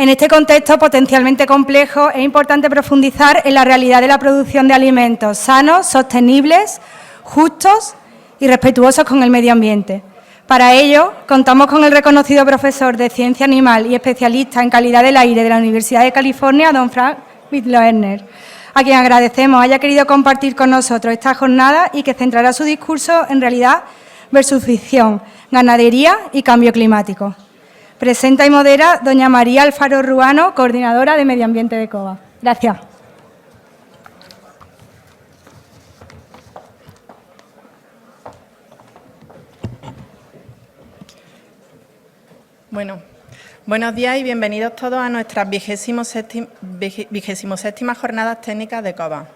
En este contexto potencialmente complejo, es importante profundizar en la realidad de la producción de alimentos sanos, sostenibles, justos y respetuosos con el medio ambiente. Para ello, contamos con el reconocido profesor de Ciencia Animal y especialista en Calidad del Aire de la Universidad de California, don Frank Mitloehner, a quien agradecemos haya querido compartir con nosotros esta jornada y que centrará su discurso en realidad versus ficción, ganadería y cambio climático. Presenta y modera doña María Alfaro Ruano, Coordinadora de Medio Ambiente de COVAP. Gracias. Bueno, buenos días y bienvenidos todos a nuestras 27ª Jornadas Técnicas de COVAP.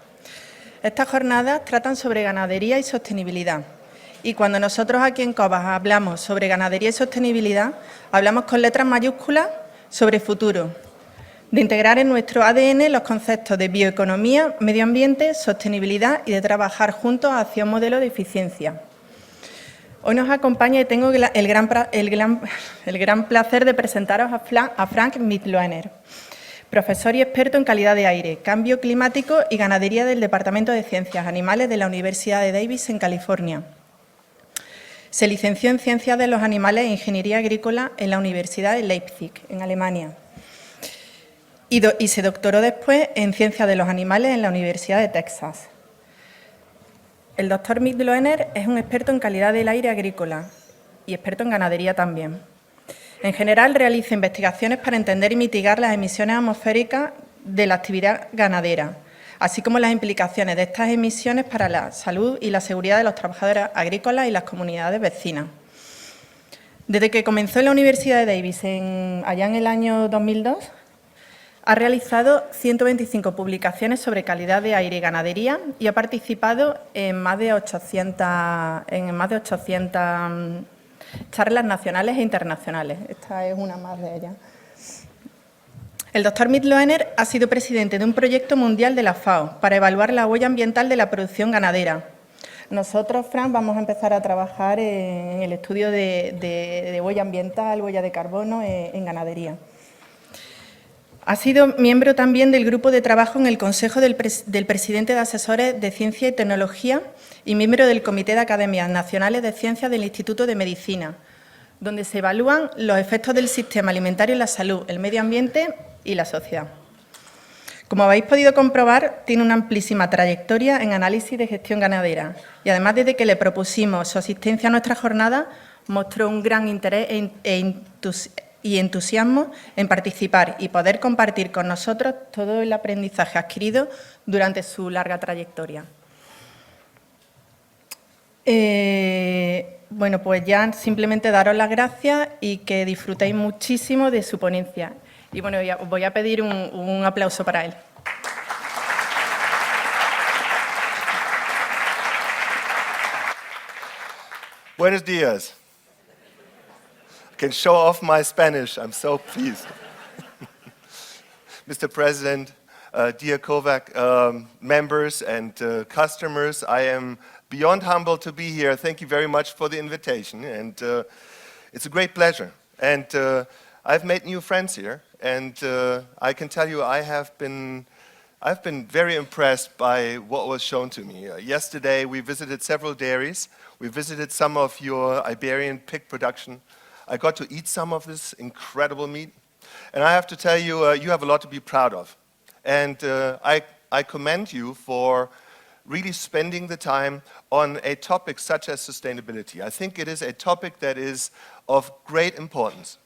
Estas jornadas tratan sobre ganadería y sostenibilidad. Y cuando nosotros aquí en COVAP hablamos sobre ganadería y sostenibilidad, hablamos con letras mayúsculas sobre futuro, de integrar en nuestro ADN los conceptos de bioeconomía, medio ambiente, sostenibilidad y de trabajar juntos hacia un modelo de eficiencia. Hoy nos acompaña y tengo el gran placer de presentaros a Frank Mitloehner, profesor y experto en calidad de aire, cambio climático y ganadería del Departamento de Ciencias Animales de la Universidad de Davis en California. Se licenció en Ciencias de los Animales e Ingeniería Agrícola en la Universidad de Leipzig, en Alemania, y se doctoró después en Ciencias de los Animales en la Universidad de Texas. El doctor Mitloehner es un experto en calidad del aire agrícola y experto en ganadería también. En general, realiza investigaciones para entender y mitigar las emisiones atmosféricas de la actividad ganadera, así como las implicaciones de estas emisiones para la salud y la seguridad de los trabajadores agrícolas y las comunidades vecinas. Desde que comenzó en la Universidad de Davis, allá en el año 2002, ha realizado 125 publicaciones sobre calidad de aire y ganadería y ha participado en más de 800 charlas nacionales e internacionales. Esta es una más de ellas. El doctor Mitloehner ha sido presidente de un proyecto mundial de la FAO para evaluar la huella ambiental de la producción ganadera. Nosotros, Frank, vamos a empezar a trabajar en el estudio de huella ambiental, huella de carbono en ganadería. Ha sido miembro también del grupo de trabajo en el Consejo del Presidente de Asesores de Ciencia y Tecnología y miembro del Comité de Academias Nacionales de Ciencias del Instituto de Medicina, donde se evalúan los efectos del sistema alimentario en la salud, el medio ambiente y la sociedad. Como habéis podido comprobar, tiene una amplísima trayectoria en análisis de gestión ganadera y además desde que le propusimos su asistencia a nuestra jornada, mostró un gran interés y entusiasmo en participar y poder compartir con nosotros todo el aprendizaje adquirido durante su larga trayectoria. Bueno, pues ya simplemente daros las gracias y que disfrutéis muchísimo de su ponencia. Y bueno, os voy a pedir un aplauso para él. Buenos días. I can show off my Spanish. I'm so pleased. Mr. President, dear COVAP members and customers, I am beyond humbled to be here. Thank you very much for the invitation, and it's a great pleasure. And I've made new friends here, and I can tell you I've been very impressed by what was shown to me. Yesterday we visited several dairies. We visited some of your Iberian pig production. I got to eat some of this incredible meat, and I have to tell you, you have a lot to be proud of. And I commend you for really spending the time on a topic such as sustainability. I think it is a topic that is of great importance.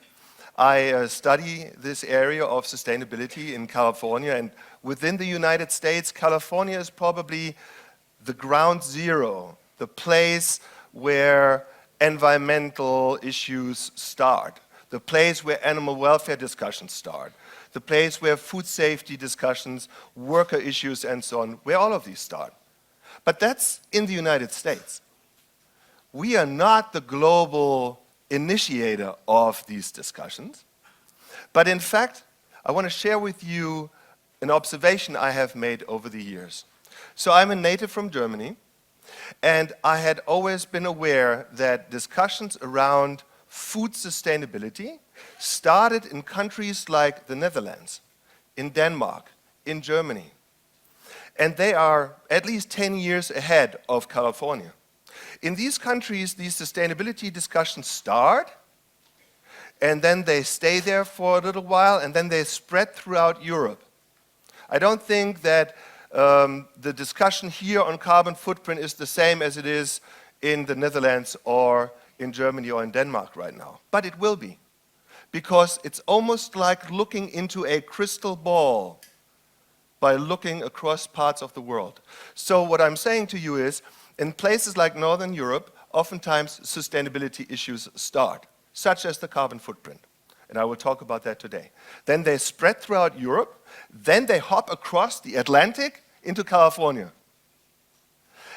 I study this area of sustainability in California, and within the United States, California is probably the ground zero, the place where environmental issues start, the place where animal welfare discussions start, the place where food safety discussions, worker issues, and so on, where all of these start. But that's in the United States. We are not the global initiator of these discussions, but in fact, I want to share with you an observation I have made over the years. So I'm a native from Germany, and I had always been aware that discussions around food sustainability started in countries like the Netherlands, in Denmark, in Germany. And they are at least 10 years ahead of California. In these countries, these sustainability discussions start, and then they stay there for a little while, and then they spread throughout Europe. I don't think that the discussion here on carbon footprint is the same as it is in the Netherlands or in Germany or in Denmark right now. But it will be, because it's almost like looking into a crystal ball by looking across parts of the world. So what I'm saying to you is, in places like Northern Europe, oftentimes sustainability issues start, such as the carbon footprint. And I will talk about that today. Then they spread throughout Europe, then they hop across the Atlantic into California.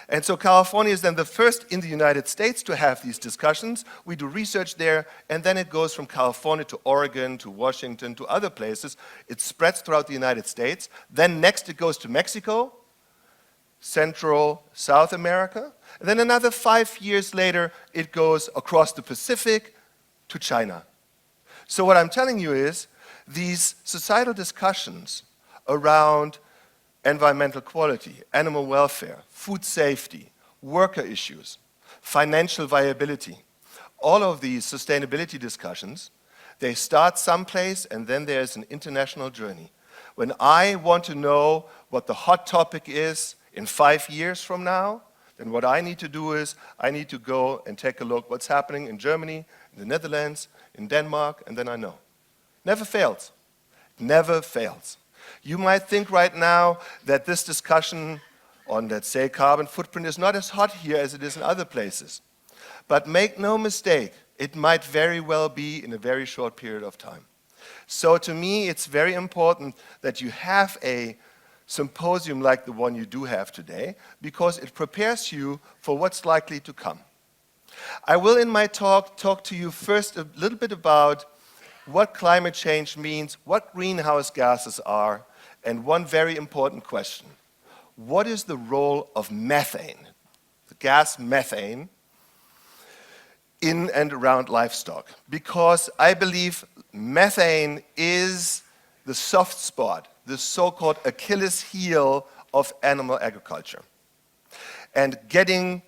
And so California is then the first in the United States to have these discussions. We do research there, and then it goes from California to Oregon, to Washington, to other places. It spreads throughout the United States. Then next it goes to Mexico, Central, South America. And then another 5 years later, it goes across the Pacific to China. So what I'm telling you is, these societal discussions around environmental quality, animal welfare, food safety, worker issues, financial viability, all of these sustainability discussions, they start someplace and then there's an international journey. When I want to know what the hot topic is in 5 years from now, then what I need to do is I need to go and take a look what's happening in Germany, in the Netherlands, in Denmark, and then I know. Never fails. Never fails. You might think right now that this discussion on, let's say, carbon footprint is not as hot here as it is in other places. But make no mistake, it might very well be in a very short period of time. So to me, it's very important that you have a symposium like the one you do have today, because it prepares you for what's likely to come. I will in my talk to you first a little bit about what climate change means, what greenhouse gases are, and one very important question. What is the role of methane, the gas methane, in and around livestock? Because I believe methane is the soft spot, the so-called Achilles heel of animal agriculture. And getting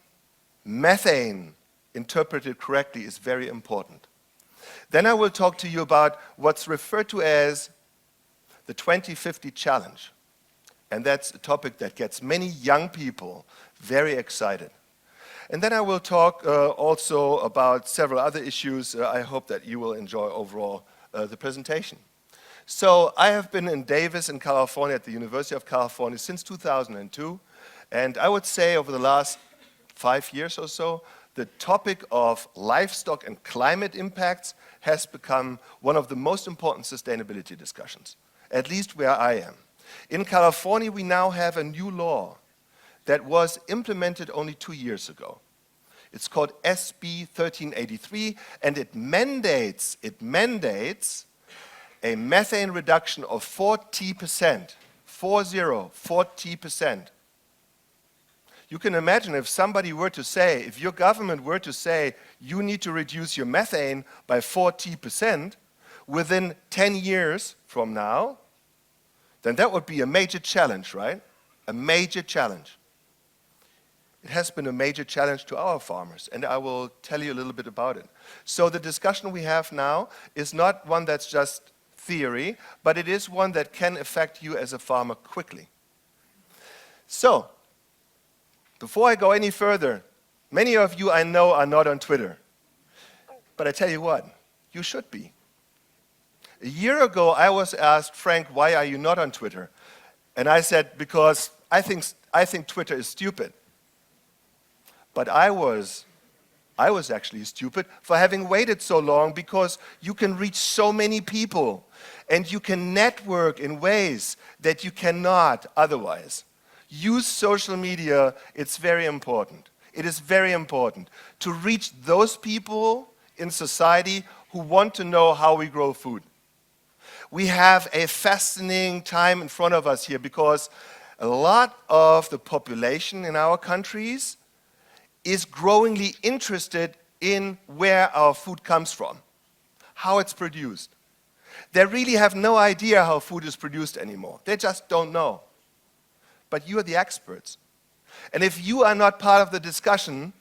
methane interpreted correctly is very important. Then I will talk to you about what's referred to as the 2050 challenge. And that's a topic that gets many young people very excited. And then I will talk also about several other issues. I hope that you will enjoy overall the presentation. So I have been in Davis in California at the University of California since 2002. And I would say over the last 5 years or so, the topic of livestock and climate impacts has become one of the most important sustainability discussions, at least where I am. In California, we now have a new law that was implemented only 2 years ago. It's called SB 1383, and it mandates a methane reduction of 40%, 40%. You can imagine if somebody were to say, if your government were to say, you need to reduce your methane by 40% within 10 years from now, then that would be a major challenge, right? A major challenge. It has been a major challenge to our farmers, and I will tell you a little bit about it. So the discussion we have now is not one that's just theory, but it is one that can affect you as a farmer quickly. So, before I go any further, many of you I know are not on Twitter. But I tell you what, you should be. A year ago, I was asked, Frank, why are you not on Twitter? And I said, because I think Twitter is stupid. But I was actually stupid for having waited so long, because you can reach so many people and you can network in ways that you cannot otherwise. Use social media, it's very important. It is very important to reach those people in society who want to know how we grow food. We have a fascinating time in front of us here, because a lot of the population in our countries is growingly interested in where our food comes from. how it's produced. They really have no idea how food is produced anymore. They just don't know. But you are the experts. And if you are not part of the discussion,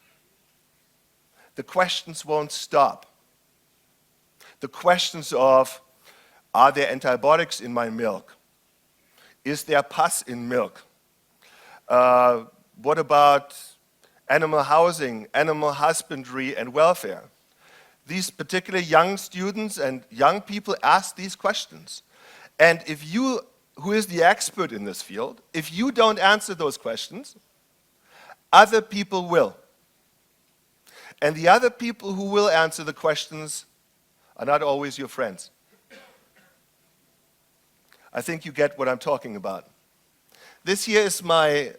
the questions won't stop. The questions of, are there antibiotics in my milk? Is there pus in milk? What about animal housing, animal husbandry, and welfare? These particular young students and young people ask these questions. And if you, who is the expert in this field, if you don't answer those questions, other people will. And the other people who will answer the questions are not always your friends. I think you get what I'm talking about. This here is my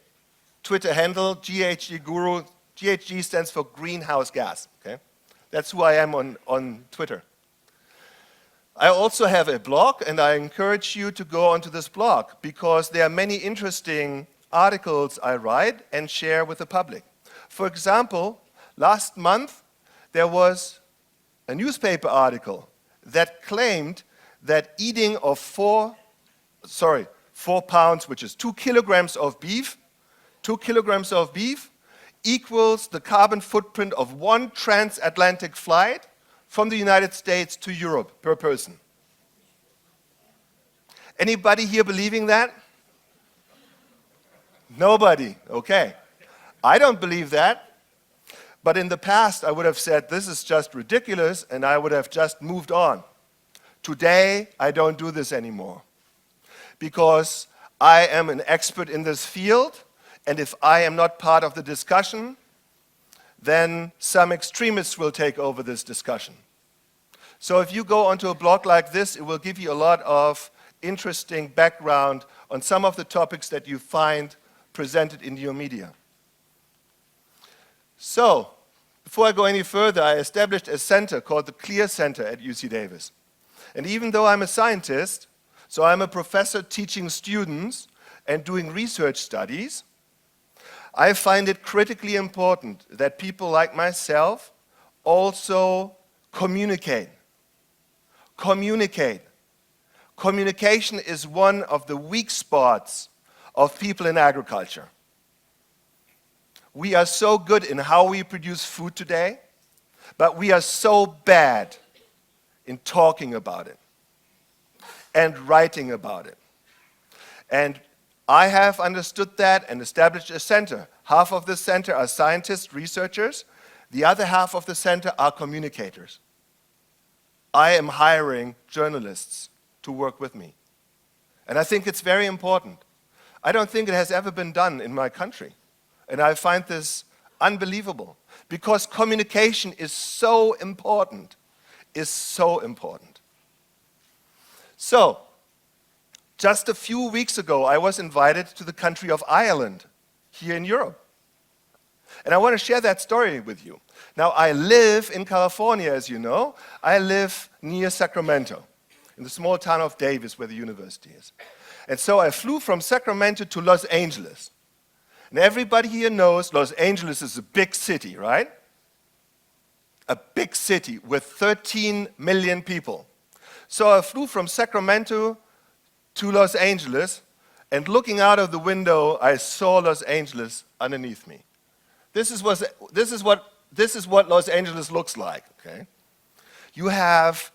Twitter handle, GHG Guru. GHG stands for greenhouse gas. Okay? That's who I am on Twitter. I also have a blog, and I encourage you to go onto this blog because there are many interesting articles I write and share with the public. For example, last month there was a newspaper article that claimed that eating of 4 pounds, which is 2 kilograms of beef, 2 kilograms of beef equals the carbon footprint of one transatlantic flight from the United States to Europe per person. Anybody here believing that? Nobody, okay. I don't believe that, but in the past I would have said this is just ridiculous and I would have just moved on. Today I don't do this anymore because I am an expert in this field, and if I am not part of the discussion, then some extremists will take over this discussion. So if you go onto a blog like this, it will give you a lot of interesting background on some of the topics that you find presented in your media. So, before I go any further, I established a center called the CLEAR Center at UC Davis. And even though I'm a scientist, so I'm a professor teaching students and doing research studies, I find it critically important that people like myself also communicate. Communicate. Communication is one of the weak spots of people in agriculture. We are so good in how we produce food today, but we are so bad in talking about it and writing about it. And I have understood that and established a center. Half of the center are scientists, researchers. The other half of the center are communicators. I am hiring journalists to work with me. And I think it's very important. I don't think it has ever been done in my country. And I find this unbelievable because communication is so important, So, just a few weeks ago, I was invited to the country of Ireland, here in Europe. And I want to share that story with you. Now, I live in California, as you know. I live near Sacramento, in the small town of Davis, where the university is. And so I flew from Sacramento to Los Angeles. And everybody here knows Los Angeles is a big city, right? A big city with 13 million people. So I flew from Sacramento to Los Angeles, and looking out of the window, I saw Los Angeles underneath me. This is what Los Angeles looks like, okay? You have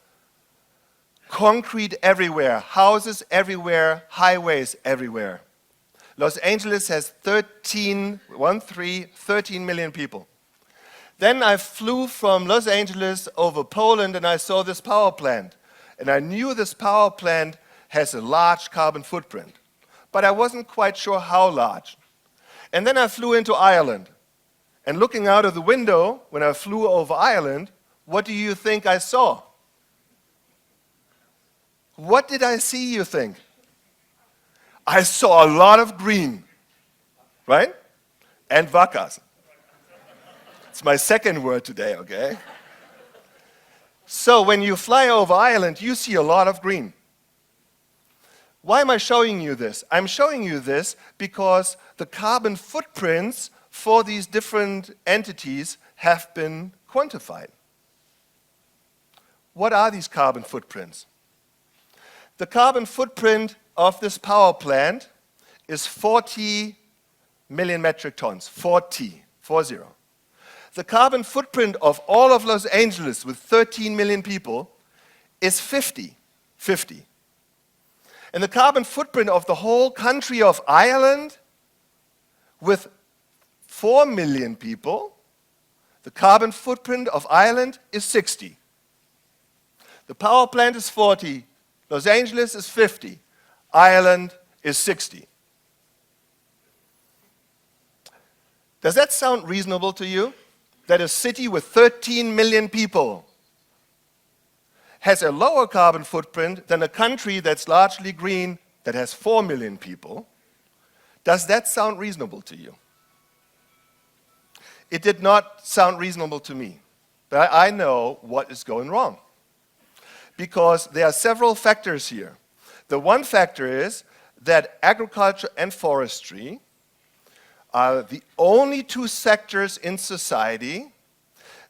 concrete everywhere, houses everywhere, highways everywhere. Los Angeles has 13 million people. Then I flew from Los Angeles over Poland and I saw this power plant. And I knew this power plant has a large carbon footprint. But I wasn't quite sure how large. And then I flew into Ireland. And looking out of the window, when I flew over Ireland, what do you think I saw? What did I see, you think? I saw a lot of green, right? And vacas. It's my second word today, okay? So when you fly over Ireland, you see a lot of green. Why am I showing you this? I'm showing you this because the carbon footprints for these different entities have been quantified. what are these carbon footprints? The carbon footprint of this power plant is 40 million metric tons, 40. The carbon footprint of all of Los Angeles with 13 million people is 50. And the carbon footprint of the whole country of Ireland with 4 million people, the carbon footprint of Ireland is 60. The power plant is 40, Los Angeles is 50, Ireland is 60. Does that sound reasonable to you? That a city with 13 million people has a lower carbon footprint than a country that's largely green that has 4 million people? Does that sound reasonable to you? It did not sound reasonable to me, but I know what is going wrong. Because there are several factors here. The one factor is that agriculture and forestry are the only two sectors in society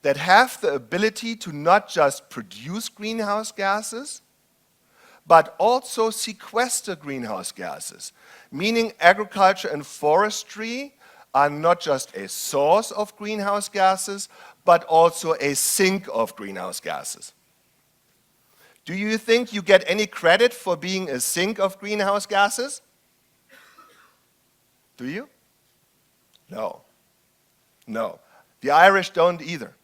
that have the ability to not just produce greenhouse gases, but also sequester greenhouse gases. Meaning agriculture and forestry are not just a source of greenhouse gases, but also a sink of greenhouse gases. Do you think you get any credit for being a sink of greenhouse gases? Do you? No. The Irish don't either.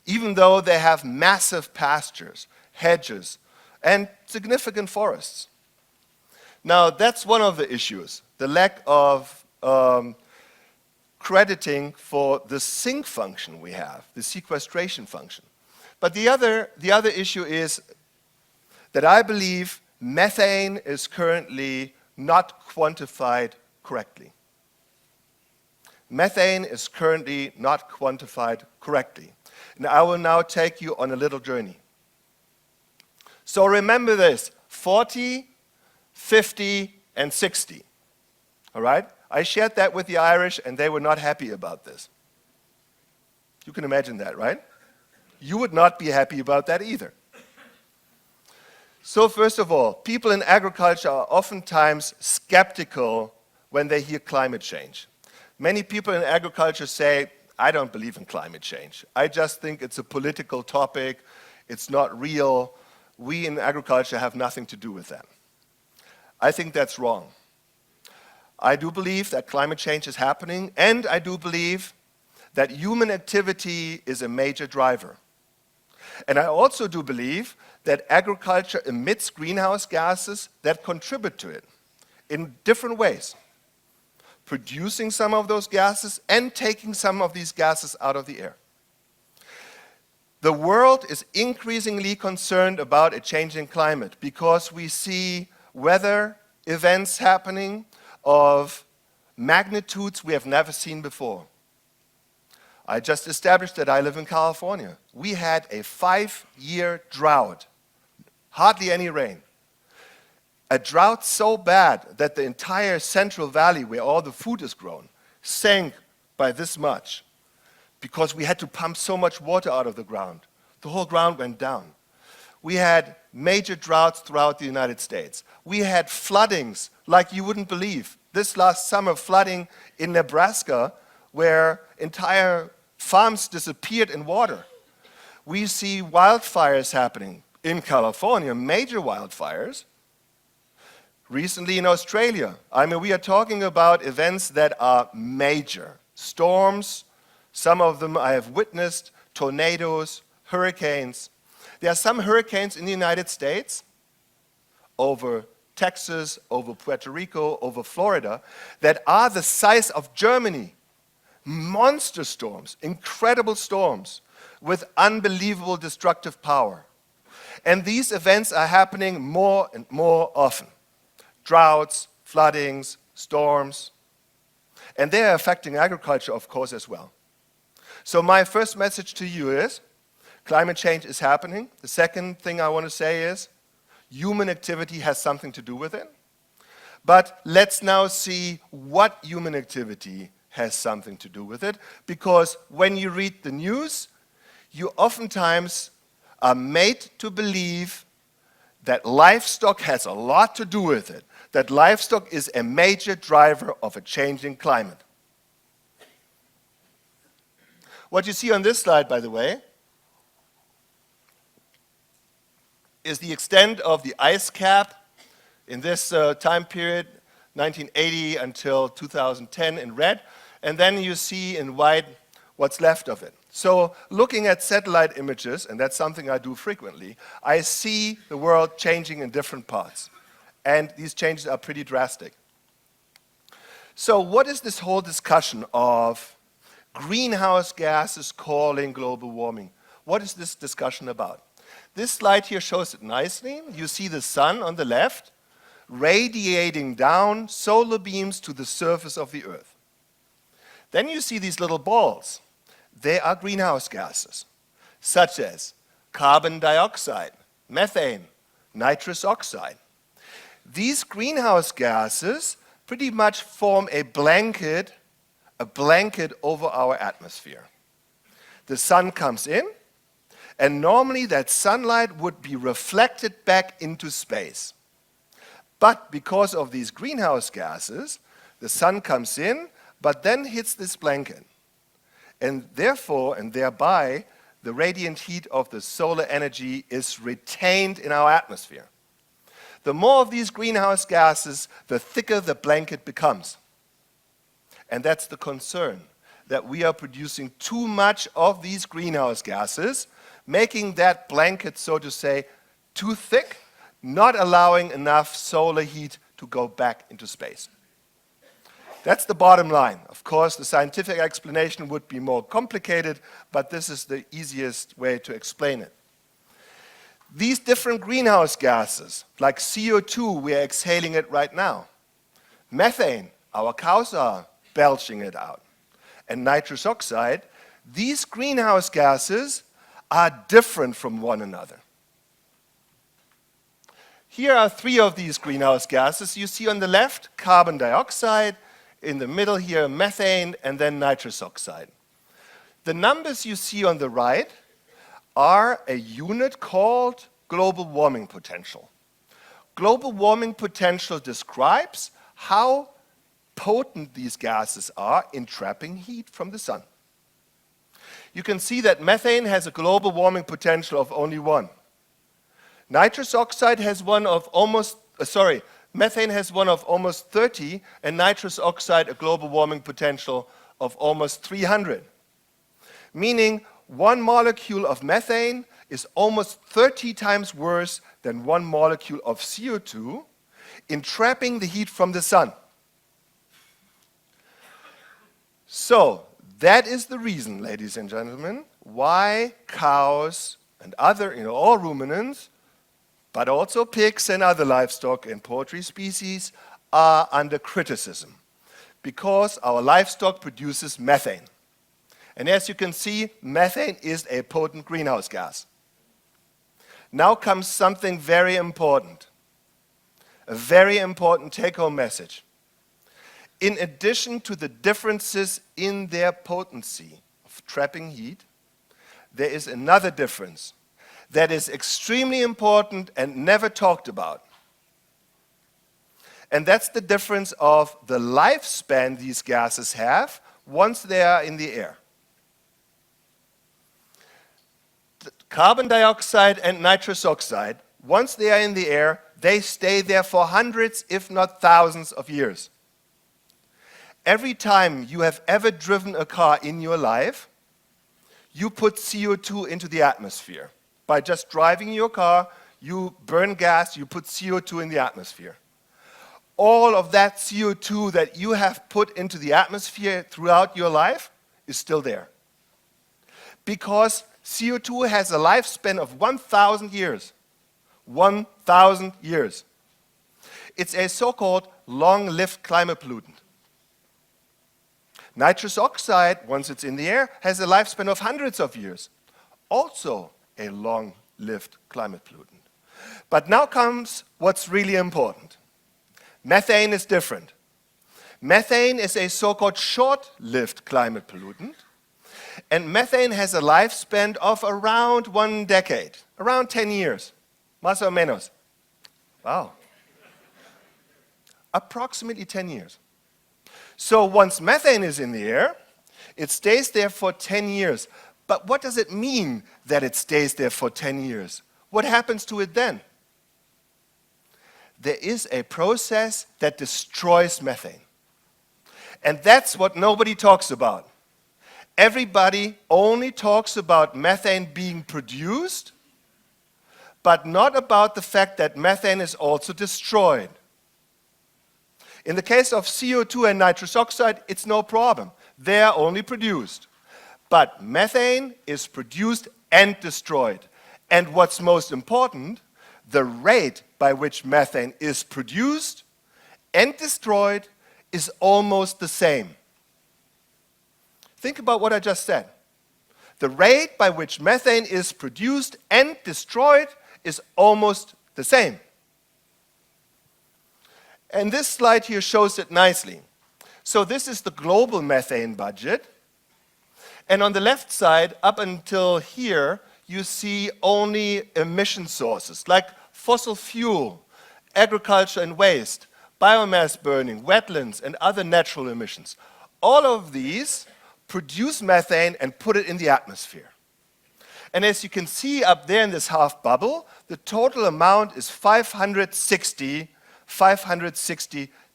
Even though they have massive pastures, hedges, and significant forests. Now, that's one of the issues, the lack of crediting for the sink function we have, the sequestration function. But the other issue is that I believe methane is currently not quantified correctly. Methane is currently not quantified correctly. And I will now take you on a little journey. So remember this, 40, 50, and 60. All right? I shared that with the Irish, and they were not happy about this. You can imagine that, right? You would not be happy about that either. So first of all, people in agriculture are oftentimes skeptical when they hear climate change. Many people in agriculture say, I don't believe in climate change. I just think it's a political topic. It's not real. We in agriculture have nothing to do with that. I think that's wrong. I do believe that climate change is happening, and I do believe that human activity is a major driver. And I also do believe that agriculture emits greenhouse gases that contribute to it in different ways, producing some of those gases and taking some of these gases out of the air. The world is increasingly concerned about a changing climate because we see weather events happening of magnitudes we have never seen before. I just established that I live in California. We had a 5-year drought, hardly any rain. A drought so bad that the entire Central Valley, where all the food is grown, sank by this much because we had to pump so much water out of the ground. The whole ground went down. We had major droughts throughout the United States. We had floodings like you wouldn't believe. This last summer, flooding in Nebraska, where entire farms disappeared in water. We see wildfires happening in California, major wildfires. Recently in Australia, I mean, we are talking about events that are major. Storms, some of them I have witnessed, tornadoes, hurricanes. There are some hurricanes in the United States, over Texas, over Puerto Rico, over Florida, that are the size of Germany. Monster storms, incredible storms with unbelievable destructive power. And these events are happening more and more often. Droughts, floodings, storms. And they are affecting agriculture, of course, as well. So my first message to you is, climate change is happening. The second thing I want to say is, human activity has something to do with it. But let's now see what human activity has something to do with it, because when you read the news, you oftentimes are made to believe that livestock has a lot to do with it, that livestock is a major driver of a changing climate. What you see on this slide, by the way, is the extent of the ice cap in this time period, 1980 until 2010 in red, and then you see in white what's left of it. So looking at satellite images, and that's something I do frequently, I see the world changing in different parts. And these changes are pretty drastic. So what is this whole discussion of greenhouse gases calling global warming? What is this discussion about? This slide here shows it nicely. You see the sun on the left radiating down solar beams to the surface of the Earth. Then you see these little balls. They are greenhouse gases, such as carbon dioxide, methane, nitrous oxide. These greenhouse gases pretty much form a blanket over our atmosphere. The sun comes in, and normally that sunlight would be reflected back into space. But because of these greenhouse gases, the sun comes in, but then hits this blanket. And therefore, and thereby, the radiant heat of the solar energy is retained in our atmosphere. The more of these greenhouse gases, the thicker the blanket becomes. And that's the concern, that we are producing too much of these greenhouse gases, making that blanket, so to say, too thick, not allowing enough solar heat to go back into space. That's the bottom line. Of course, the scientific explanation would be more complicated, but this is the easiest way to explain it. These different greenhouse gases, like CO2, we are exhaling it right now. Methane, our cows are belching it out. And nitrous oxide, these greenhouse gases are different from one another. Here are three of these greenhouse gases. You see on the left, carbon dioxide, in the middle here, methane, and then nitrous oxide. The numbers you see on the right are a unit called global warming potential. Global warming potential describes how potent these gases are in trapping heat from the sun. You can see that methane has a global warming potential of only 1. Nitrous oxide has one of almost, methane has one of almost 30, and nitrous oxide a global warming potential of almost 300. Meaning 1 molecule of methane is almost 30 times worse than 1 molecule of CO2 in trapping the heat from the sun. So, that is the reason, ladies and gentlemen, why cows and other, all ruminants, but also pigs and other livestock and poultry species are under criticism, because our livestock produces methane. And as you can see, methane is a potent greenhouse gas. Now comes something very important, a very important take-home message. In addition to the differences in their potency of trapping heat, there is another difference that is extremely important and never talked about. And that's the difference of the lifespan these gases have once they are in the air. Carbon dioxide and nitrous oxide, once they are in the air, they stay there for hundreds, if not thousands of years. Every time you have ever driven a car in your life, you put CO2 into the atmosphere. By just driving your car, you burn gas, you put CO2 in the atmosphere. All of that CO2 that you have put into the atmosphere throughout your life is still there. Because CO2 has a lifespan of 1,000 years. 1,000 years. It's a so-called long-lived climate pollutant. Nitrous oxide, once it's in the air, has a lifespan of hundreds of years. Also a long-lived climate pollutant. But now comes what's really important. Methane is different. Methane is a so-called short-lived climate pollutant, and methane has a lifespan of around 1 decade, Around 10 years, más o menos. Wow. Approximately 10 years. So once methane is in the air, it stays there for 10 years. But what does it mean that it stays there for 10 years? What happens to it then? There is a process that destroys methane. And that's what nobody talks about. Everybody only talks about methane being produced, but not about the fact that methane is also destroyed. In the case of CO2 and nitrous oxide, it's no problem. They are only produced. But methane is produced and destroyed. And what's most important, the rate by which methane is produced and destroyed is almost the same. Think about what I just said. The rate by which methane is produced and destroyed is almost the same. And this slide here shows it nicely. So this is the global methane budget. And on the left side, up until here, you see only emission sources, like fossil fuel, agriculture and waste, biomass burning, wetlands, and other natural emissions. All of these produce methane and put it in the atmosphere. And as you can see up there in this half bubble, the total amount is 560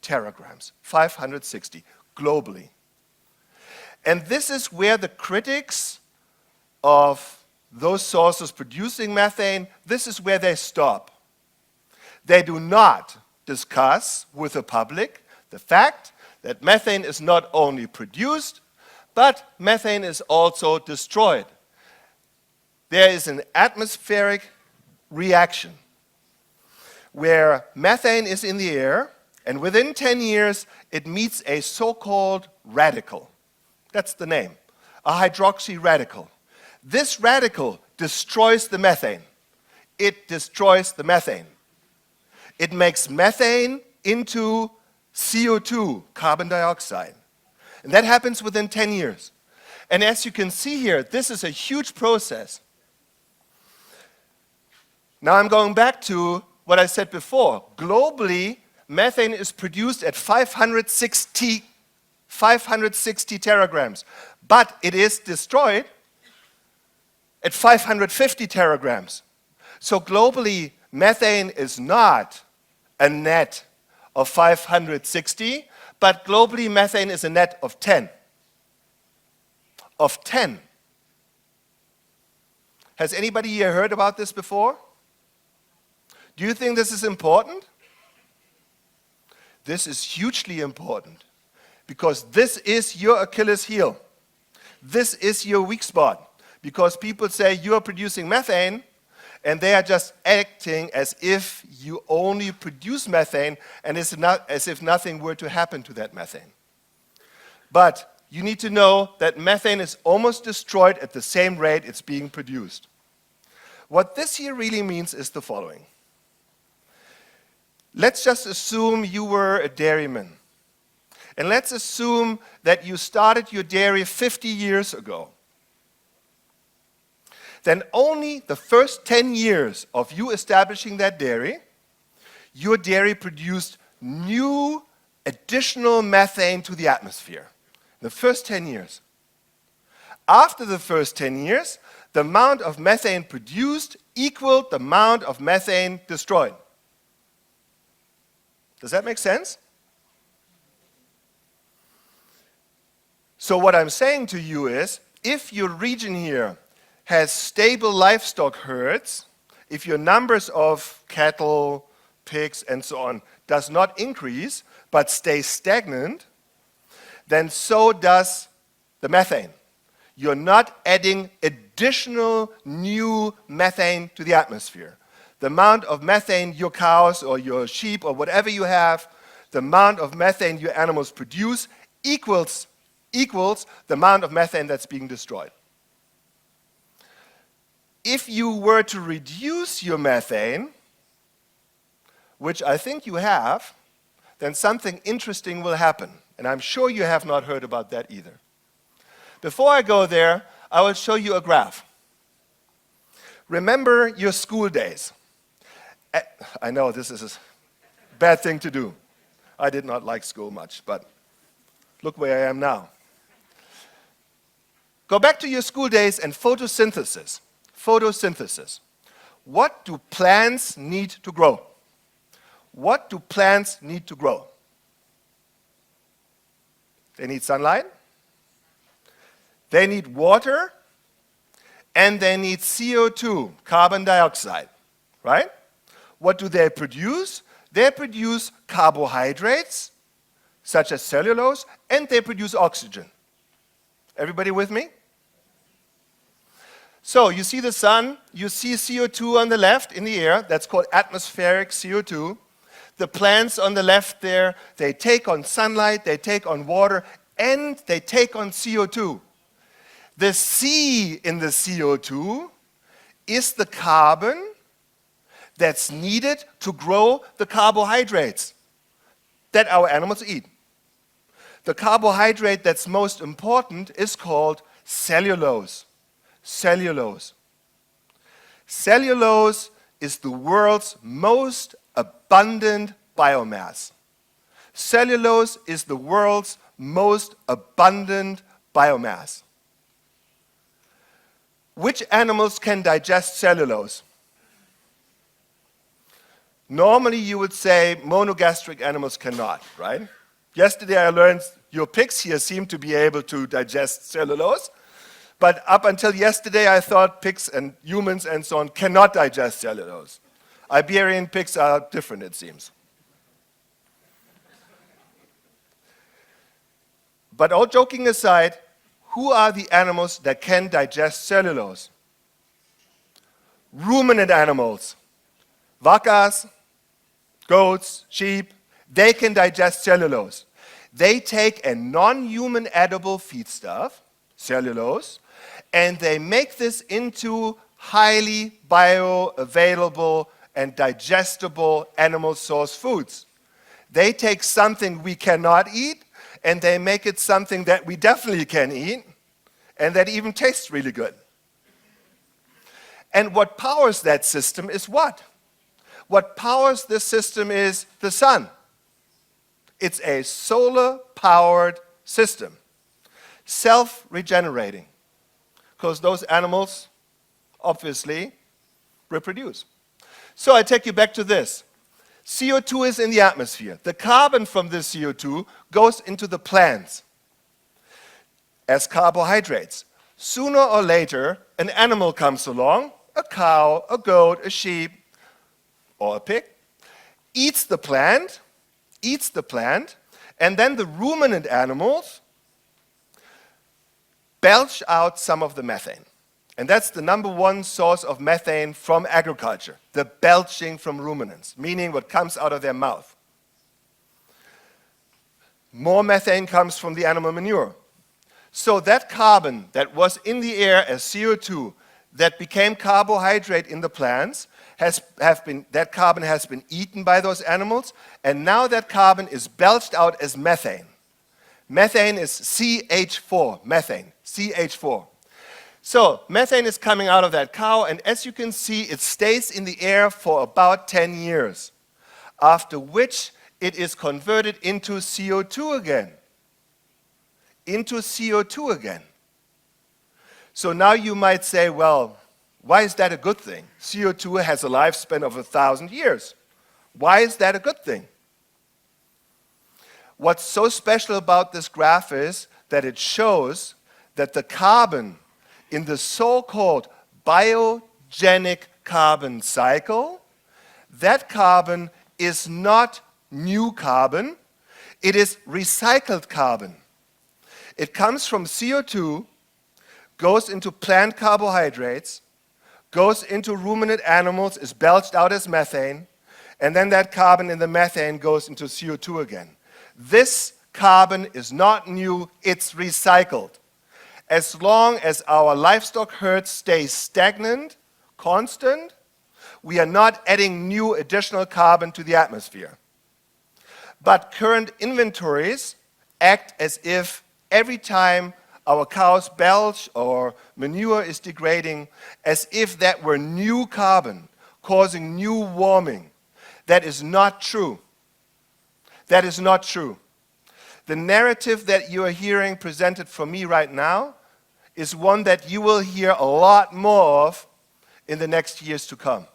teragrams, 560 globally. And this is where the critics of those sources producing methane, this is where they stop. They do not discuss with the public the fact that methane is not only produced, but methane is also destroyed. There is an atmospheric reaction where methane is in the air, and within 10 years, it meets a so-called radical. That's the name, a hydroxy radical. This radical destroys the methane. It destroys the methane. It makes methane into CO2, carbon dioxide. And that happens within 10 years. And as you can see here, this is a huge process. Now I'm going back to what I said before. Globally, methane is produced at 560 teragrams, but it is destroyed at 550 teragrams. So globally, methane is not a net of 560, but globally methane is a net of 10. Of 10. Has anybody here heard about this before? Do you think this is important? This is hugely important because this is your Achilles heel. This is your weak spot because people say you are producing methane and they are just acting as if you only produce methane and as if nothing were to happen to that methane. But you need to know that methane is almost destroyed at the same rate it's being produced. What this here really means is the following. Let's just assume you were a dairyman. And let's assume that you started your dairy 50 years ago. Then only the first 10 years of you establishing that dairy, your dairy produced new additional methane to the atmosphere. The first 10 years. After the first 10 years, the amount of methane produced equaled the amount of methane destroyed. Does that make sense? So what I'm saying to you is, if your region here has stable livestock herds, if your numbers of cattle, pigs, and so on does not increase, but stays stagnant, then so does the methane. You're not adding additional new methane to the atmosphere. The amount of methane your cows or your sheep or whatever you have, the amount of methane your animals produce equals the amount of methane that's being destroyed. If you were to reduce your methane, which I think you have, then something interesting will happen. And I'm sure you have not heard about that either. Before I go there, I will show you a graph. Remember your school days. I know this is a bad thing to do. I did not like school much, but look where I am now. Go back to your school days and photosynthesis. Photosynthesis. What do plants need to grow? What do plants need to grow? They need sunlight, they need water, and they need CO2, carbon dioxide, right? What do they produce? They produce carbohydrates, such as cellulose, and they produce oxygen. Everybody with me? So you see the sun, you see CO2 on the left in the air, that's called atmospheric CO2. The plants on the left there, they take on sunlight, they take on water, and they take on CO2. The C in the CO2 is the carbon that's needed to grow the carbohydrates that our animals eat. The carbohydrate that's most important is called cellulose. Cellulose. Cellulose is the world's most abundant biomass. Cellulose is the world's most abundant biomass. Which animals can digest cellulose? Normally you would say monogastric animals cannot, right? Yesterday I learned your pigs here seem to be able to digest cellulose. But up until yesterday, I thought pigs and humans and so on cannot digest cellulose. Iberian pigs are different, it seems. But all joking aside, who are the animals that can digest cellulose? Ruminant animals. Vacas, goats, sheep, they can digest cellulose. They take a non-human edible feedstuff, cellulose, and they make this into highly bioavailable and digestible animal source foods. They take something we cannot eat and they make it something that we definitely can eat and that even tastes really good. And what powers that system is what? What powers this system is the sun. It's a solar-powered system, self-regenerating, because those animals obviously reproduce. So I take you back to this. CO2 is in the atmosphere. The carbon from this CO2 goes into the plants as carbohydrates. Sooner or later, an animal comes along, a cow, a goat, a sheep, or a pig, eats the plant, and then the ruminant animals belch out some of the methane. And that's the number one source of methane from agriculture, the belching from ruminants, meaning what comes out of their mouth. More methane comes from the animal manure. So that carbon that was in the air as CO2 that became carbohydrate in the plants, that carbon has been eaten by those animals, and now that carbon is belched out as methane. Methane is CH4, methane, CH4. So methane is coming out of that cow, and as you can see, it stays in the air for about 10 years, after which it is converted into CO2 again. Into CO2 again. So now you might say, well, why is that a good thing? CO2 has a lifespan of 1,000 years. Why is that a good thing? What's so special about this graph is that it shows that the carbon in the so-called biogenic carbon cycle, that carbon is not new carbon, it is recycled carbon. It comes from CO2, goes into plant carbohydrates, goes into ruminant animals, is belched out as methane, and then that carbon in the methane goes into CO2 again. This carbon is not new, it's recycled. As long as our livestock herds stay stagnant, constant, we are not adding new additional carbon to the atmosphere. But current inventories act as if every time our cows belch or manure is degrading, as if that were new carbon causing new warming. That is not true. That is not true. The narrative that you are hearing presented from me right now is one that you will hear a lot more of in the next years to come.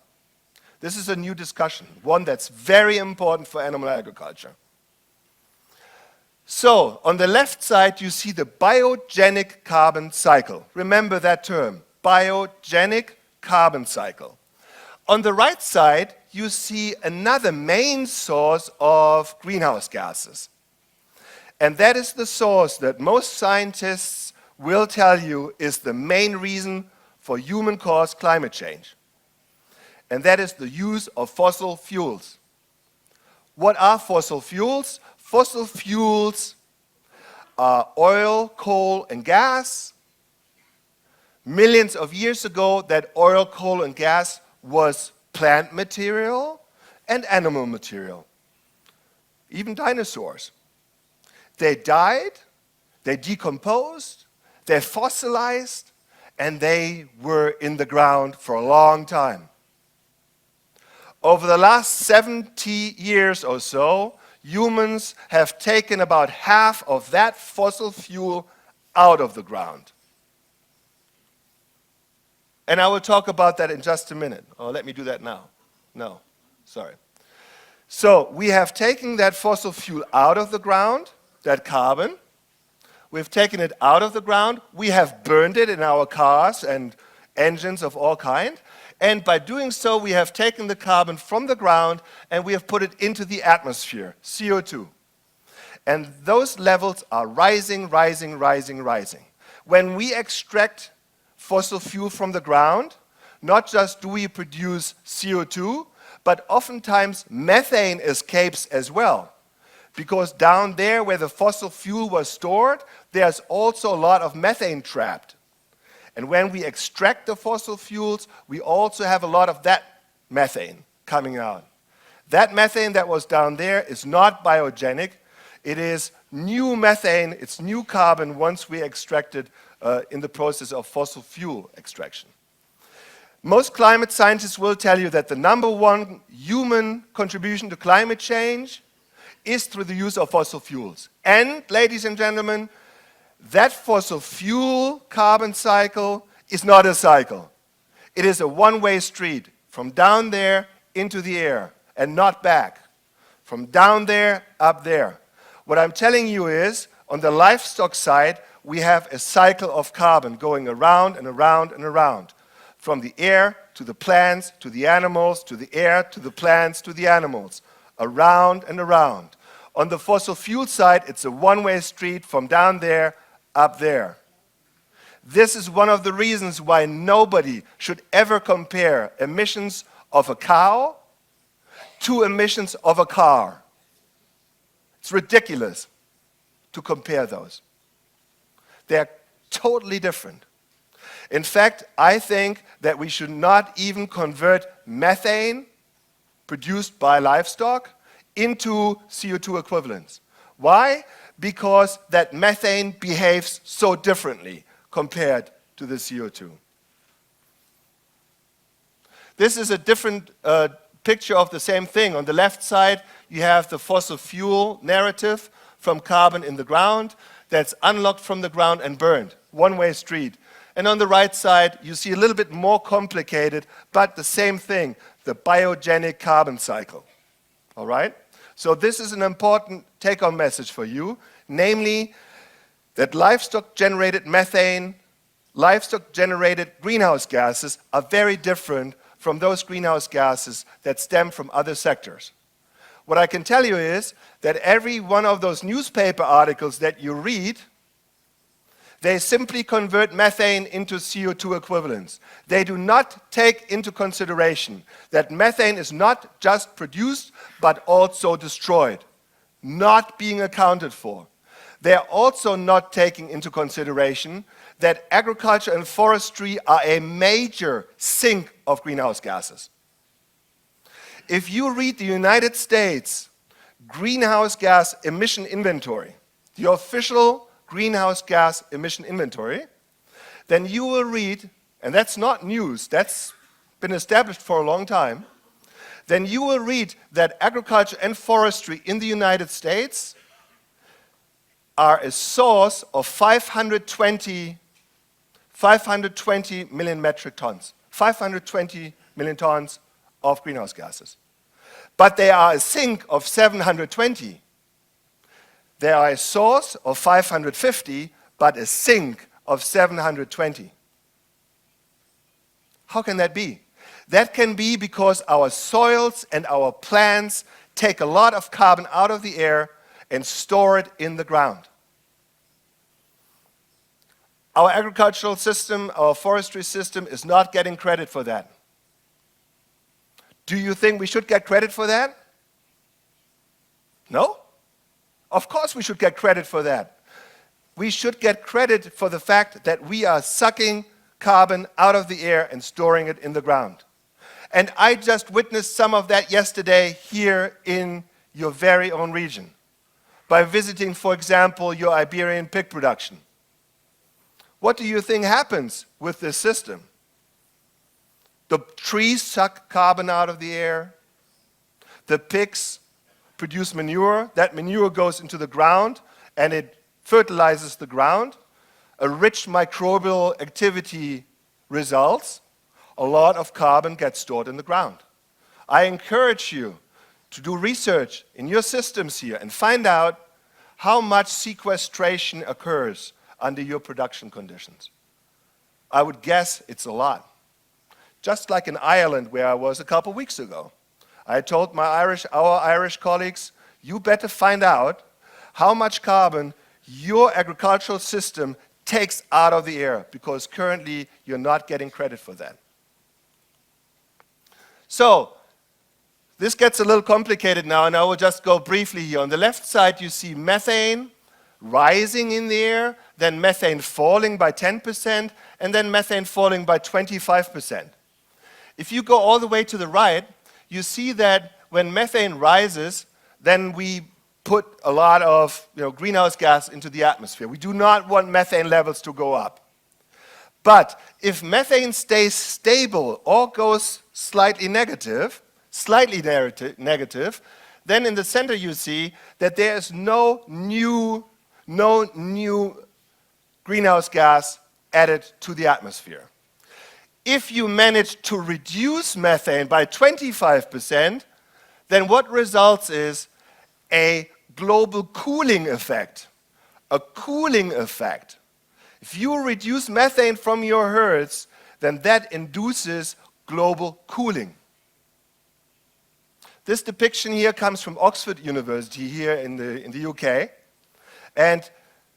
This is a new discussion, one that's very important for animal agriculture. So, on the left side, you see the biogenic carbon cycle. Remember that term, biogenic carbon cycle. On the right side, you see another main source of greenhouse gases. And that is the source that most scientists will tell you is the main reason for human-caused climate change. And that is the use of fossil fuels. What are fossil fuels? Fossil fuels are oil, coal, and gas. Millions of years ago, that oil, coal, and gas was plant material and animal material, even dinosaurs. They died, they decomposed, they fossilized, and they were in the ground for a long time. Over the last 70 years or so, humans have taken about half of that fossil fuel out of the ground. And I will talk about that in just a minute. Oh, let me do that now. No, sorry. So we have taken that fossil fuel out of the ground, that carbon. We've taken it out of the ground. We have burned it in our cars and engines of all kinds. And by doing so, we have taken the carbon from the ground and we have put it into the atmosphere, CO2. And those levels are rising, rising, rising, rising. When we extract fossil fuel from the ground, not just do we produce CO2, but oftentimes methane escapes as well. Because down there where the fossil fuel was stored, there's also a lot of methane trapped. And when we extract the fossil fuels, we also have a lot of that methane coming out. That methane that was down there is not biogenic. It is new methane, it's new carbon once we extract it in the process of fossil fuel extraction. Most climate scientists will tell you that the number one human contribution to climate change is through the use of fossil fuels. And, ladies and gentlemen, that fossil fuel carbon cycle is not a cycle. It is a one-way street from down there into the air and not back. From down there, up there. What I'm telling you is, on the livestock side, we have a cycle of carbon going around and around and around. From the air to the plants, to the animals, to the air, to the plants, to the animals. Around and around. On the fossil fuel side, it's a one-way street from down there, up there. This is one of the reasons why nobody should ever compare emissions of a cow to emissions of a car. It's ridiculous to compare those. They're totally different. In fact, I think that we should not even convert methane produced by livestock into CO2 equivalents. Why? Because that methane behaves so differently compared to the CO2. This is a different picture of the same thing. On the left side, you have the fossil fuel narrative from carbon in the ground that's unlocked from the ground and burned. One-way street. And on the right side, you see a little bit more complicated, but the same thing, the biogenic carbon cycle. All right? So this is an important take-home message for you, namely that livestock-generated methane, livestock-generated greenhouse gases are very different from those greenhouse gases that stem from other sectors. What I can tell you is that every one of those newspaper articles that you read, they simply convert methane into CO2 equivalents. They do not take into consideration that methane is not just produced, but also destroyed, not being accounted for. They are also not taking into consideration that agriculture and forestry are a major sink of greenhouse gases. If you read the United States greenhouse gas emission inventory, the official greenhouse gas emission inventory, then you will read, and that's not news, that's been established for a long time, then you will read that agriculture and forestry in the United States are a source of 520 million metric tons, 520 million tons of greenhouse gases. But they are a sink of 720. They are a source of 550, but a sink of 720. How can that be? That can be because our soils and our plants take a lot of carbon out of the air and store it in the ground. Our agricultural system, our forestry system is not getting credit for that. Do you think we should get credit for that? No? Of course we should get credit for that. We should get credit for the fact that we are sucking carbon out of the air and storing it in the ground. And I just witnessed some of that yesterday here in your very own region by visiting, for example, your Iberian pig production. What do you think happens with this system? The trees suck carbon out of the air. The pigs produce manure. That manure goes into the ground and it fertilizes the ground. A rich microbial activity results. A lot of carbon gets stored in the ground. I encourage you to do research in your systems here and find out how much sequestration occurs under your production conditions. I would guess it's a lot. Just like in Ireland, where I was a couple weeks ago. I told our Irish colleagues, you better find out how much carbon your agricultural system takes out of the air, because currently you're not getting credit for that. So, this gets a little complicated now, and I will just go briefly here. On the left side, you see methane rising in the air, then methane falling by 10%, and then methane falling by 25%. If you go all the way to the right, you see that when methane rises, then we put a lot of greenhouse gas into the atmosphere. We do not want methane levels to go up. But if methane stays stable or goes slightly negative, then in the center you see that there is no new greenhouse gas added to the atmosphere. If you manage to reduce methane by 25%, then what results is a global cooling effect. A cooling effect. If you reduce methane from your herds, then that induces global cooling. This depiction here comes from Oxford University here in the UK, and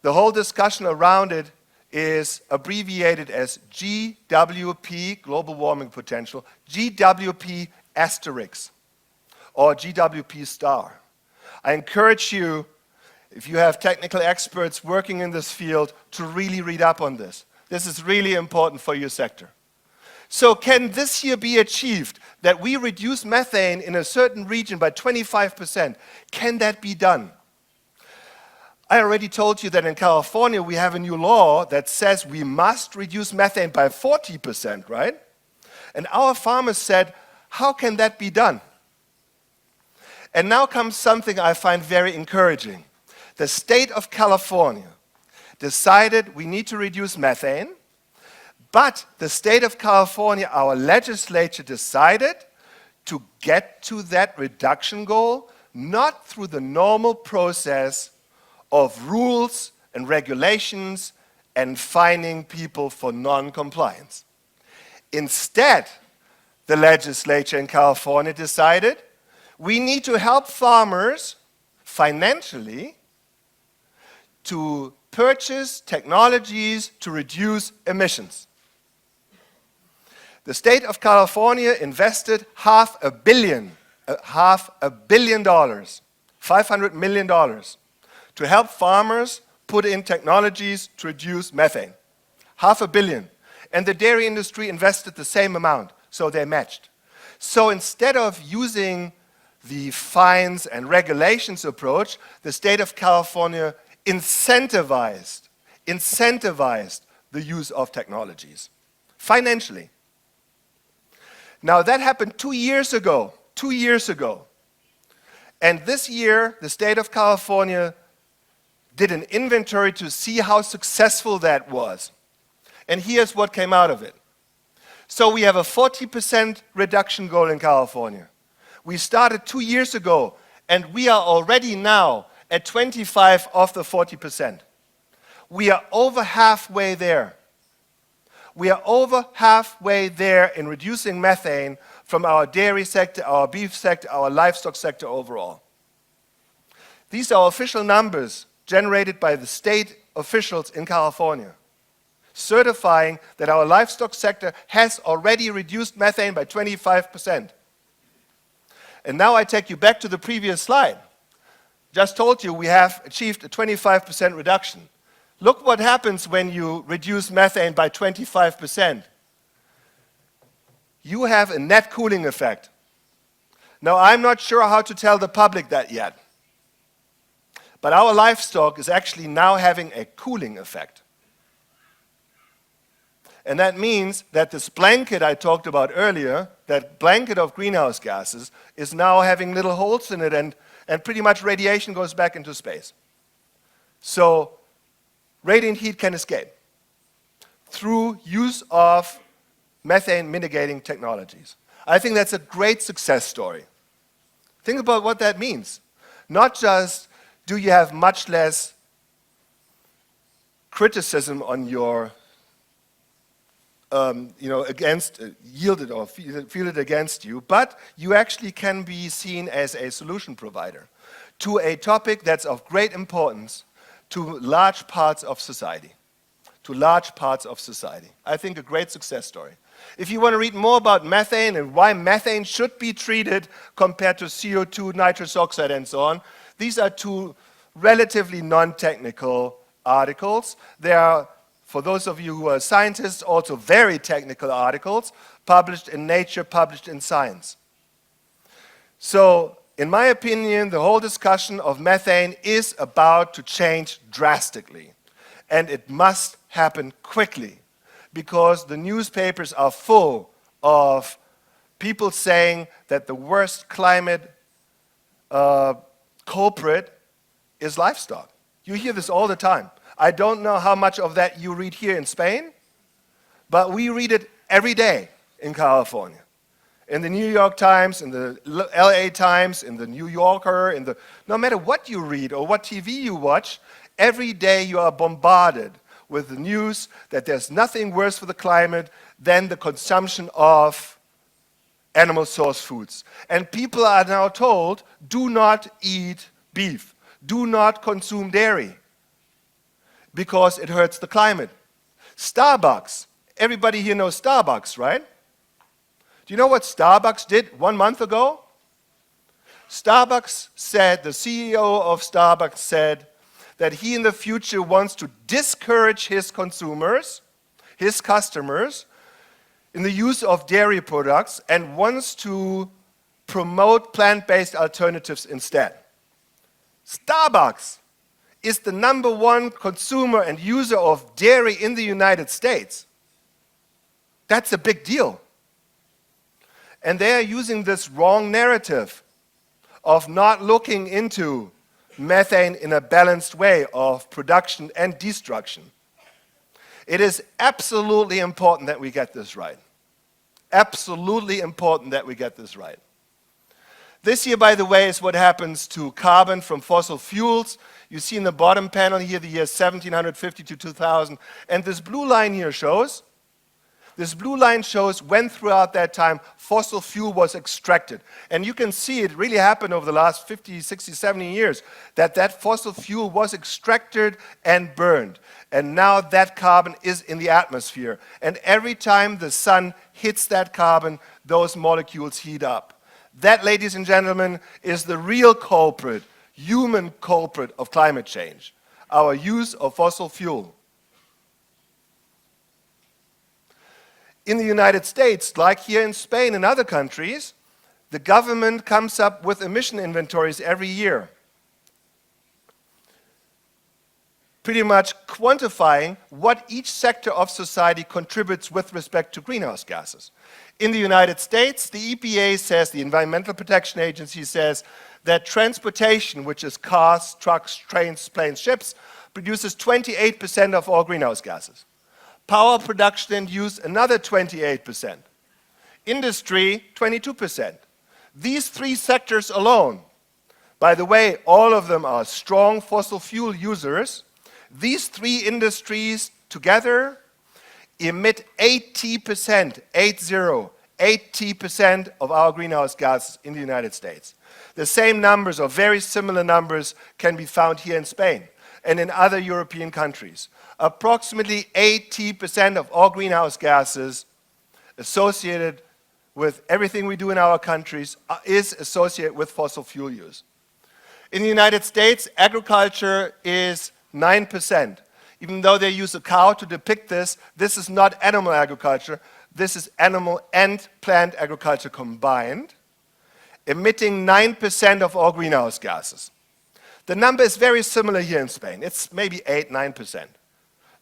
the whole discussion around it is abbreviated as GWP, global warming potential, GWP asterisk, or GWP star. I encourage you, if you have technical experts working in this field, to really read up on this. This is really important for your sector. So can this year be achieved, that we reduce methane in a certain region by 25%? Can that be done? I already told you that in California we have a new law that says we must reduce methane by 40%, right? And our farmers said, how can that be done? And now comes something I find very encouraging. The state of California decided we need to reduce methane, but the state of California, our legislature, decided to get to that reduction goal not through the normal process of rules and regulations and fining people for non-compliance. Instead, the legislature in California decided we need to help farmers financially to purchase technologies to reduce emissions. The state of California invested $500 million, $500 million, to help farmers put in technologies to reduce methane. $500 million. And the dairy industry invested the same amount, so they matched. So instead of using the fines and regulations approach, the state of California incentivized the use of technologies financially. Now that happened 2 years ago. And this year, the state of California did an inventory to see how successful that was. And here's what came out of it. So we have a 40% reduction goal in California. We started 2 years ago, and we are already now at 25 of the 40%. We are over halfway there. We are over halfway there in reducing methane from our dairy sector, our beef sector, our livestock sector overall. These are official numbers generated by the state officials in California, certifying that our livestock sector has already reduced methane by 25%. And now I take you back to the previous slide. Just told you we have achieved a 25% reduction. Look what happens when you reduce methane by 25%. You have a net cooling effect. Now, I'm not sure how to tell the public that yet. But our livestock is actually now having a cooling effect. And that means that this blanket I talked about earlier, that blanket of greenhouse gases, is now having little holes in it, and pretty much radiation goes back into space. So radiant heat can escape through use of methane mitigating technologies. I think that's a great success story. Think about what that means. Not just do you have much less criticism on your against yielded or fielded against you, but you actually can be seen as a solution provider to a topic that's of great importance to large parts of society. I think a great success story. If you want to read more about methane and why methane should be treated compared to CO2, nitrous oxide, and so on, these are two relatively non-technical articles. They are, for those of you who are scientists, also very technical articles, published in Nature, published in Science. So, in my opinion, the whole discussion of methane is about to change drastically. And it must happen quickly, because the newspapers are full of people saying that the worst climate culprit is livestock. You hear this all the time. I don't know how much of that you read here in Spain, but we read it every day in California. In the New York Times, in the LA Times, in the New Yorker, no matter what you read or what TV you watch, every day you are bombarded with the news that there's nothing worse for the climate than the consumption of animal source foods. And people are now told, do not eat beef, do not consume dairy, because it hurts the climate. Starbucks, everybody here knows Starbucks, right? Do you know what Starbucks did 1 month ago? Starbucks said, the CEO of Starbucks said, that he in the future wants to discourage his consumers, his customers, in the use of dairy products and wants to promote plant-based alternatives instead. Starbucks is the #1 consumer and user of dairy in the United States. That's a big deal. And they are using this wrong narrative of not looking into methane in a balanced way of production and destruction. It is absolutely important that we get this right. Absolutely important that we get this right. This here, by the way, is what happens to carbon from fossil fuels. You see in the bottom panel here the years 1750 to 2000. And this blue line here shows when throughout that time fossil fuel was extracted. And you can see it really happened over the last 50, 60, 70 years, that fossil fuel was extracted and burned. And now that carbon is in the atmosphere. And every time the sun hits that carbon, those molecules heat up. That, ladies and gentlemen, is the real culprit, human culprit of climate change, our use of fossil fuel. In the United States, like here in Spain and other countries, the government comes up with emission inventories every year. pretty much quantifying what each sector of society contributes with respect to greenhouse gases. In the United States, the EPA says, the Environmental Protection Agency says, that transportation, which is cars, trucks, trains, planes, ships, produces 28% of all greenhouse gases. Power production and use, another 28%. Industry, 22%. These three sectors alone, by the way, all of them are strong fossil fuel users. These three industries together emit 80%, 80% of our greenhouse gases in the United States. The same numbers or very similar numbers can be found here in Spain and in other European countries. Approximately 80% of all greenhouse gases associated with everything we do in our countries is associated with fossil fuel use. In the United States, agriculture is 9%. Even though they use a cow to depict this, this is not animal agriculture. This is animal and plant agriculture combined, emitting 9% of all greenhouse gases. The number is very similar here in Spain. It's maybe 8-9%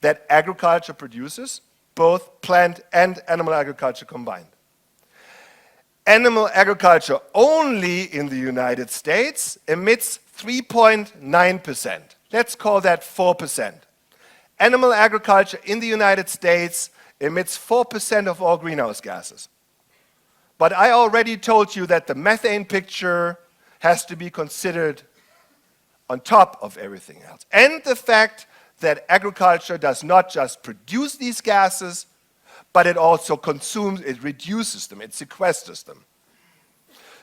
that agriculture produces, both plant and animal agriculture combined. Animal agriculture only in the United States emits 3.9%. Let's call that 4%. Animal agriculture in the United States emits 4% of all greenhouse gases. But I already told you that the methane picture has to be considered on top of everything else. And the fact that agriculture does not just produce these gases, but it also consumes, it reduces them, it sequesters them.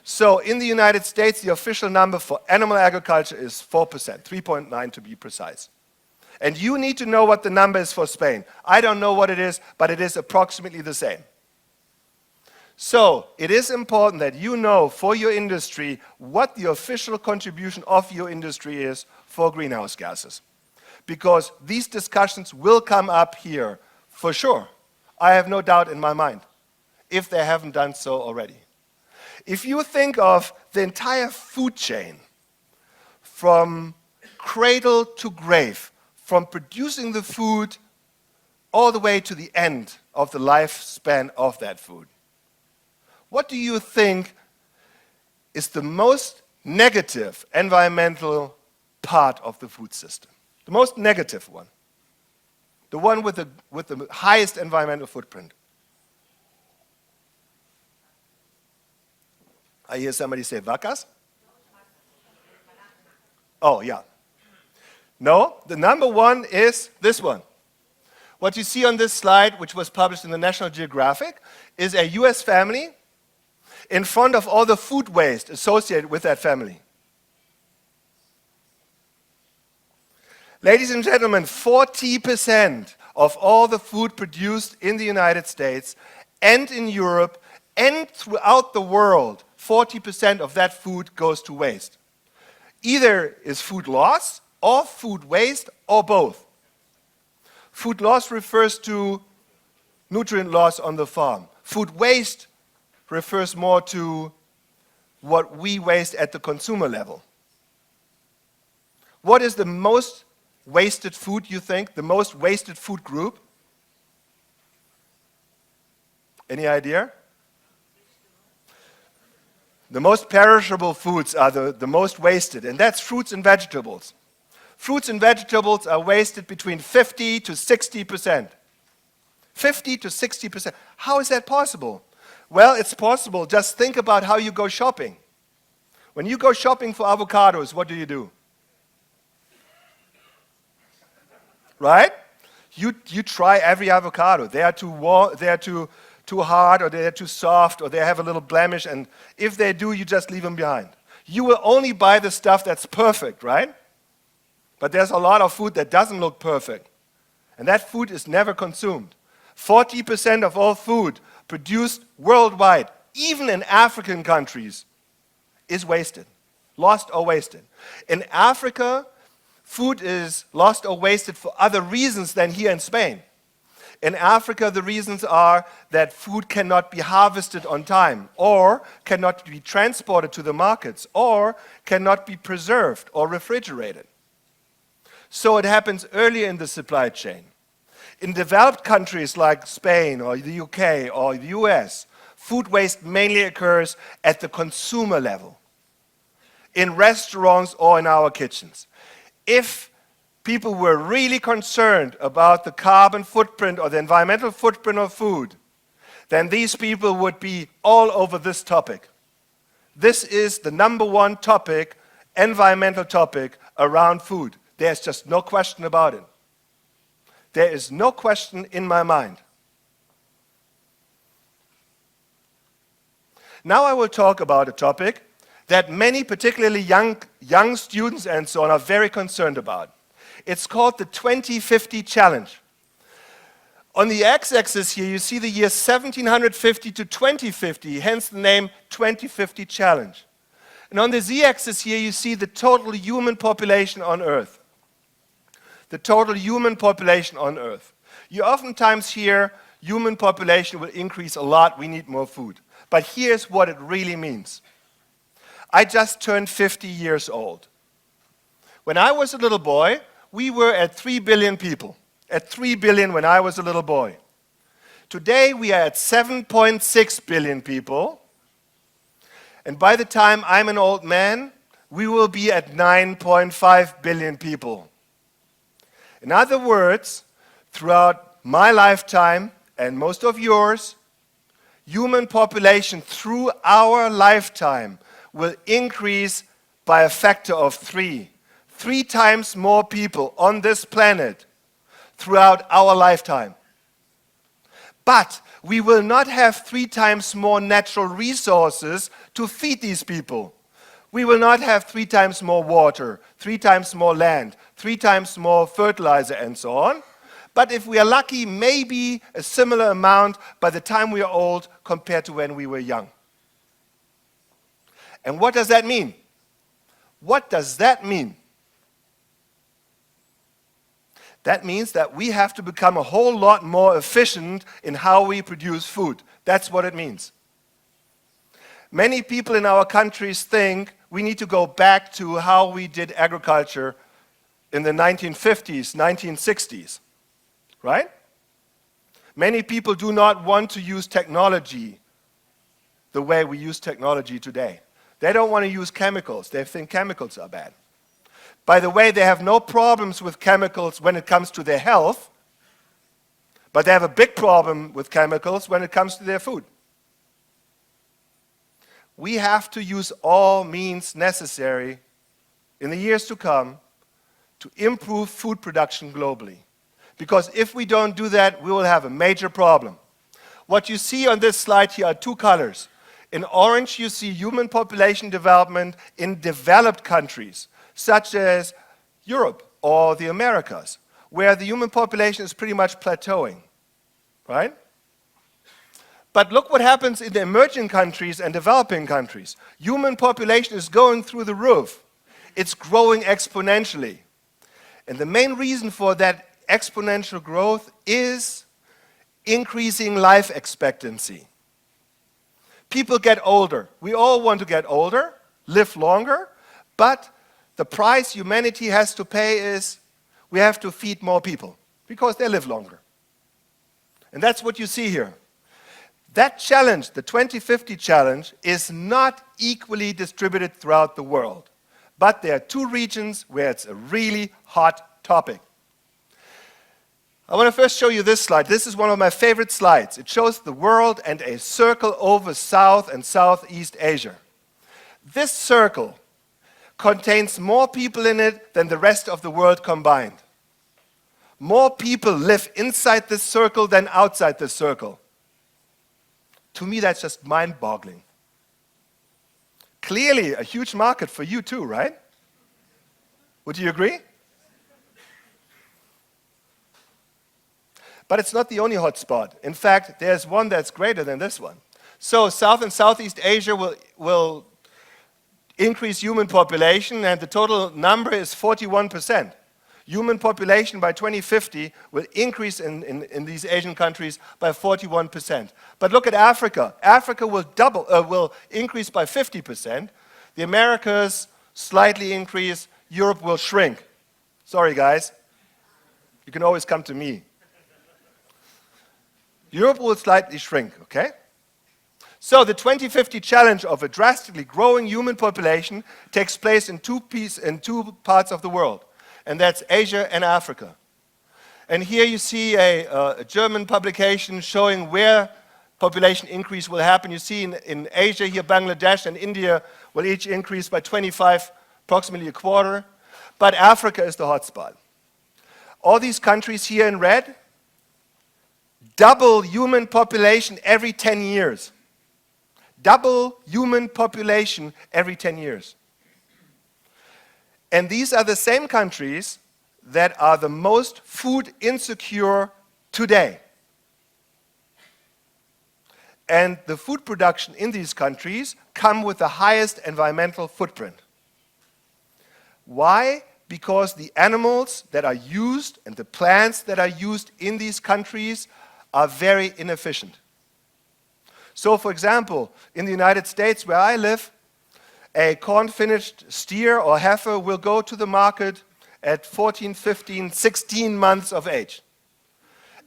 So in the United States, the official number for animal agriculture is 4%, 3.9 to be precise. And you need to know what the number is for Spain. I don't know what it is, but it is approximately the same. So it is important that you know for your industry what the official contribution of your industry is for greenhouse gases. Because these discussions will come up here for sure. I have no doubt in my mind, if they haven't done so already. If you think of the entire food chain, from cradle to grave, from producing the food all the way to the end of the lifespan of that food, what do you think is the most negative environmental part of the food system? The most negative one. The one with the highest environmental footprint. I hear somebody say vacas? Oh, yeah. No, the number one is this one. What you see on this slide, which was published in the National Geographic, is a US family in front of all the food waste associated with that family. Ladies and gentlemen, 40% of all the food produced in the United States and in Europe and throughout the world, 40% of that food goes to waste. Either is food loss or food waste or both. Food loss refers to nutrient loss on the farm. Food waste refers more to what we waste at the consumer level. What is the most wasted food, you think? The most wasted food group? Any idea? The most perishable foods are the most wasted, and that's fruits and vegetables. Fruits and vegetables are wasted between 50 to 60%. 50 to 60%. How is that possible? Well, it's possible. Just think about how you go shopping. When you go shopping for avocados, what do? Right? You try every avocado. They are too warm, they are too hard, or they are too soft, or they have a little blemish, and if they do, you just leave them behind. You will only buy the stuff that's perfect, right? But there's a lot of food that doesn't look perfect, and that food is never consumed. 40% of all food produced worldwide, even in African countries, is wasted, lost or wasted. In Africa, food is lost or wasted for other reasons than here in Spain. In Africa, the reasons are that food cannot be harvested on time, or cannot be transported to the markets, or cannot be preserved or refrigerated. so it happens earlier in the supply chain. In developed countries like Spain or the UK or the US, food waste mainly occurs at the consumer level, in restaurants or in our kitchens. If people were really concerned about the carbon footprint or the environmental footprint of food, then these people would be all over this topic. This is the #1 topic, environmental topic around food. There's just no question about it. There is no question in my mind. Now I will talk about a topic that many, particularly young students and so on, are very concerned about. It's called the 2050 Challenge. On the x-axis here, you see the year 1750 to 2050, hence the name 2050 Challenge. And on the z-axis here, you see the total human population on Earth. The total human population on Earth. You oftentimes hear human population will increase a lot, we need more food. But here's what it really means. I just turned 50 years old. When I was a little boy, we were at 3 billion people. At 3 billion when I was a little boy. Today we are at 7.6 billion people. And by the time I'm an old man, we will be at 9.5 billion people. In other words, throughout my lifetime and most of yours, human population through our lifetime will increase by a factor of 3. 3 times more people on this planet throughout our lifetime. But we will not have 3 times more natural resources to feed these people. We will not have 3 times more water, 3 times more land, 3 times more fertilizer and so on. But if we are lucky, maybe a similar amount by the time we are old compared to when we were young. And what does that mean? What does that mean? That means that we have to become a whole lot more efficient in how we produce food. That's what it means. Many people in our countries think we need to go back to how we did agriculture in the 1950s, 1960s, right? Many people do not want to use technology the way we use technology today. They don't want to use chemicals. They think chemicals are bad. By the way, they have no problems with chemicals when it comes to their health, but they have a big problem with chemicals when it comes to their food. We have to use all means necessary in the years to come to improve food production globally. Because if we don't do that, we will have a major problem. What you see on this slide here are 2 colors. In orange, you see human population development in developed countries, such as Europe or the Americas, where the human population is pretty much plateauing, right? But look what happens in the emerging countries and developing countries. Human population is going through the roof. It's growing exponentially. And the main reason for that exponential growth is increasing life expectancy. People get older. We all want to get older, live longer, but the price humanity has to pay is we have to feed more people because they live longer. And that's what you see here. That challenge, the 2050 challenge, is not equally distributed throughout the world. But there are 2 regions where it's a really hot topic. I want to first show you this slide. This is one of my favorite slides. It shows the world and a circle over South and Southeast Asia. This circle contains more people in it than the rest of the world combined. More people live inside this circle than outside this circle. To me, that's just mind-boggling. Clearly, a huge market for you too, right? Would you agree? But it's not the only hot spot. In fact, there's one that's greater than this one. So South and Southeast Asia will increase human population, and the total number is 41%. Human population by 2050 will increase in these Asian countries by 41%. But look at Africa. Africa will increase by 50%. The Americas slightly increase. Europe will shrink. Sorry, guys. You can always come to me. Europe will slightly shrink, okay? So the 2050 challenge of a drastically growing human population takes place in two parts of the world, and that's Asia and Africa. And here you see a German publication showing where population increase will happen. You see in Asia here, Bangladesh and India will each increase by 25, approximately a quarter, but Africa is the hotspot. All these countries here in red double human population every 10 years. Double human population every 10 years. And these are the same countries that are the most food insecure today. And the food production in these countries come with the highest environmental footprint. Why? Because the animals that are used and the plants that are used in these countries are very inefficient. So, for example, in the United States where I live, a corn-finished steer or heifer will go to the market at 14, 15, 16 months of age.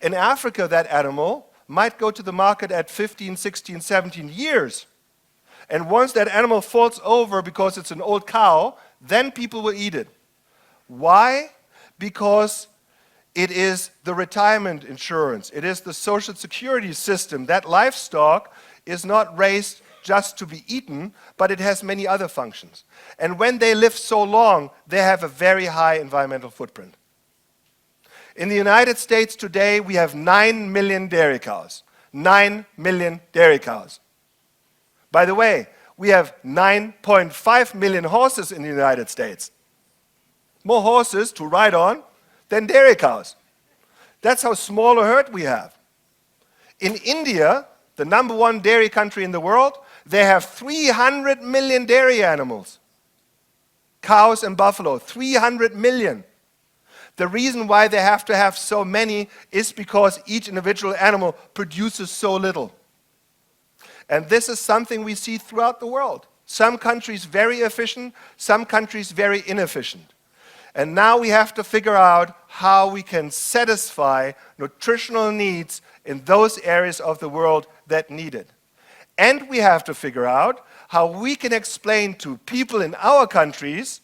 In Africa, that animal might go to the market at 15, 16, 17 years. And once that animal falls over because it's an old cow, then people will eat it. Why? Because it is the retirement insurance, it is the social security system. That livestock is not raised just to be eaten, but it has many other functions. And when they live so long, they have a very high environmental footprint. In the United States today, we have 9 million dairy cows. 9 million dairy cows. By the way, we have 9.5 million horses in the United States. More horses to ride on than dairy cows. That's how small a herd we have. In India, the #1 dairy country in the world, they have 300 million dairy animals. Cows and buffalo, 300 million. The reason why they have to have so many is because each individual animal produces so little. And this is something we see throughout the world. Some countries very efficient, some countries very inefficient. And now we have to figure out how we can satisfy nutritional needs in those areas of the world that need it. And we have to figure out how we can explain to people in our countries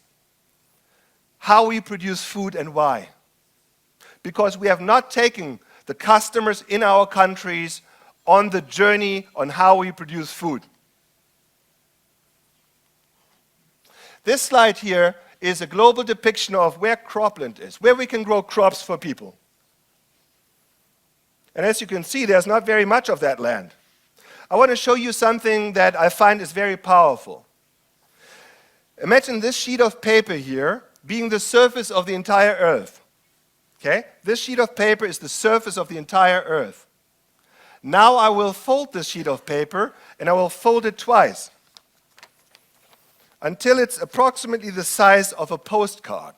how we produce food and why. Because we have not taken the customers in our countries on the journey on how we produce food. This slide here is a global depiction of where cropland is, where we can grow crops for people. And as you can see, there's not very much of that land. I want to show you something that I find is very powerful. Imagine this sheet of paper here being the surface of the entire Earth. Okay? This sheet of paper is the surface of the entire Earth. Now I will fold this sheet of paper, and I will fold it twice until it's approximately the size of a postcard.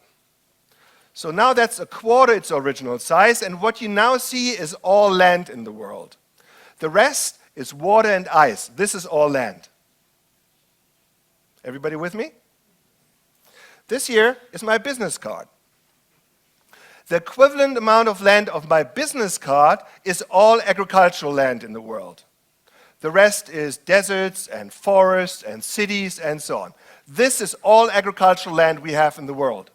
So now that's a quarter its original size, and what you now see is all land in the world. The rest is water and ice. This is all land. Everybody with me? This here is my business card. The equivalent amount of land of my business card is all agricultural land in the world. The rest is deserts and forests and cities and so on. This is all agricultural land we have in the world.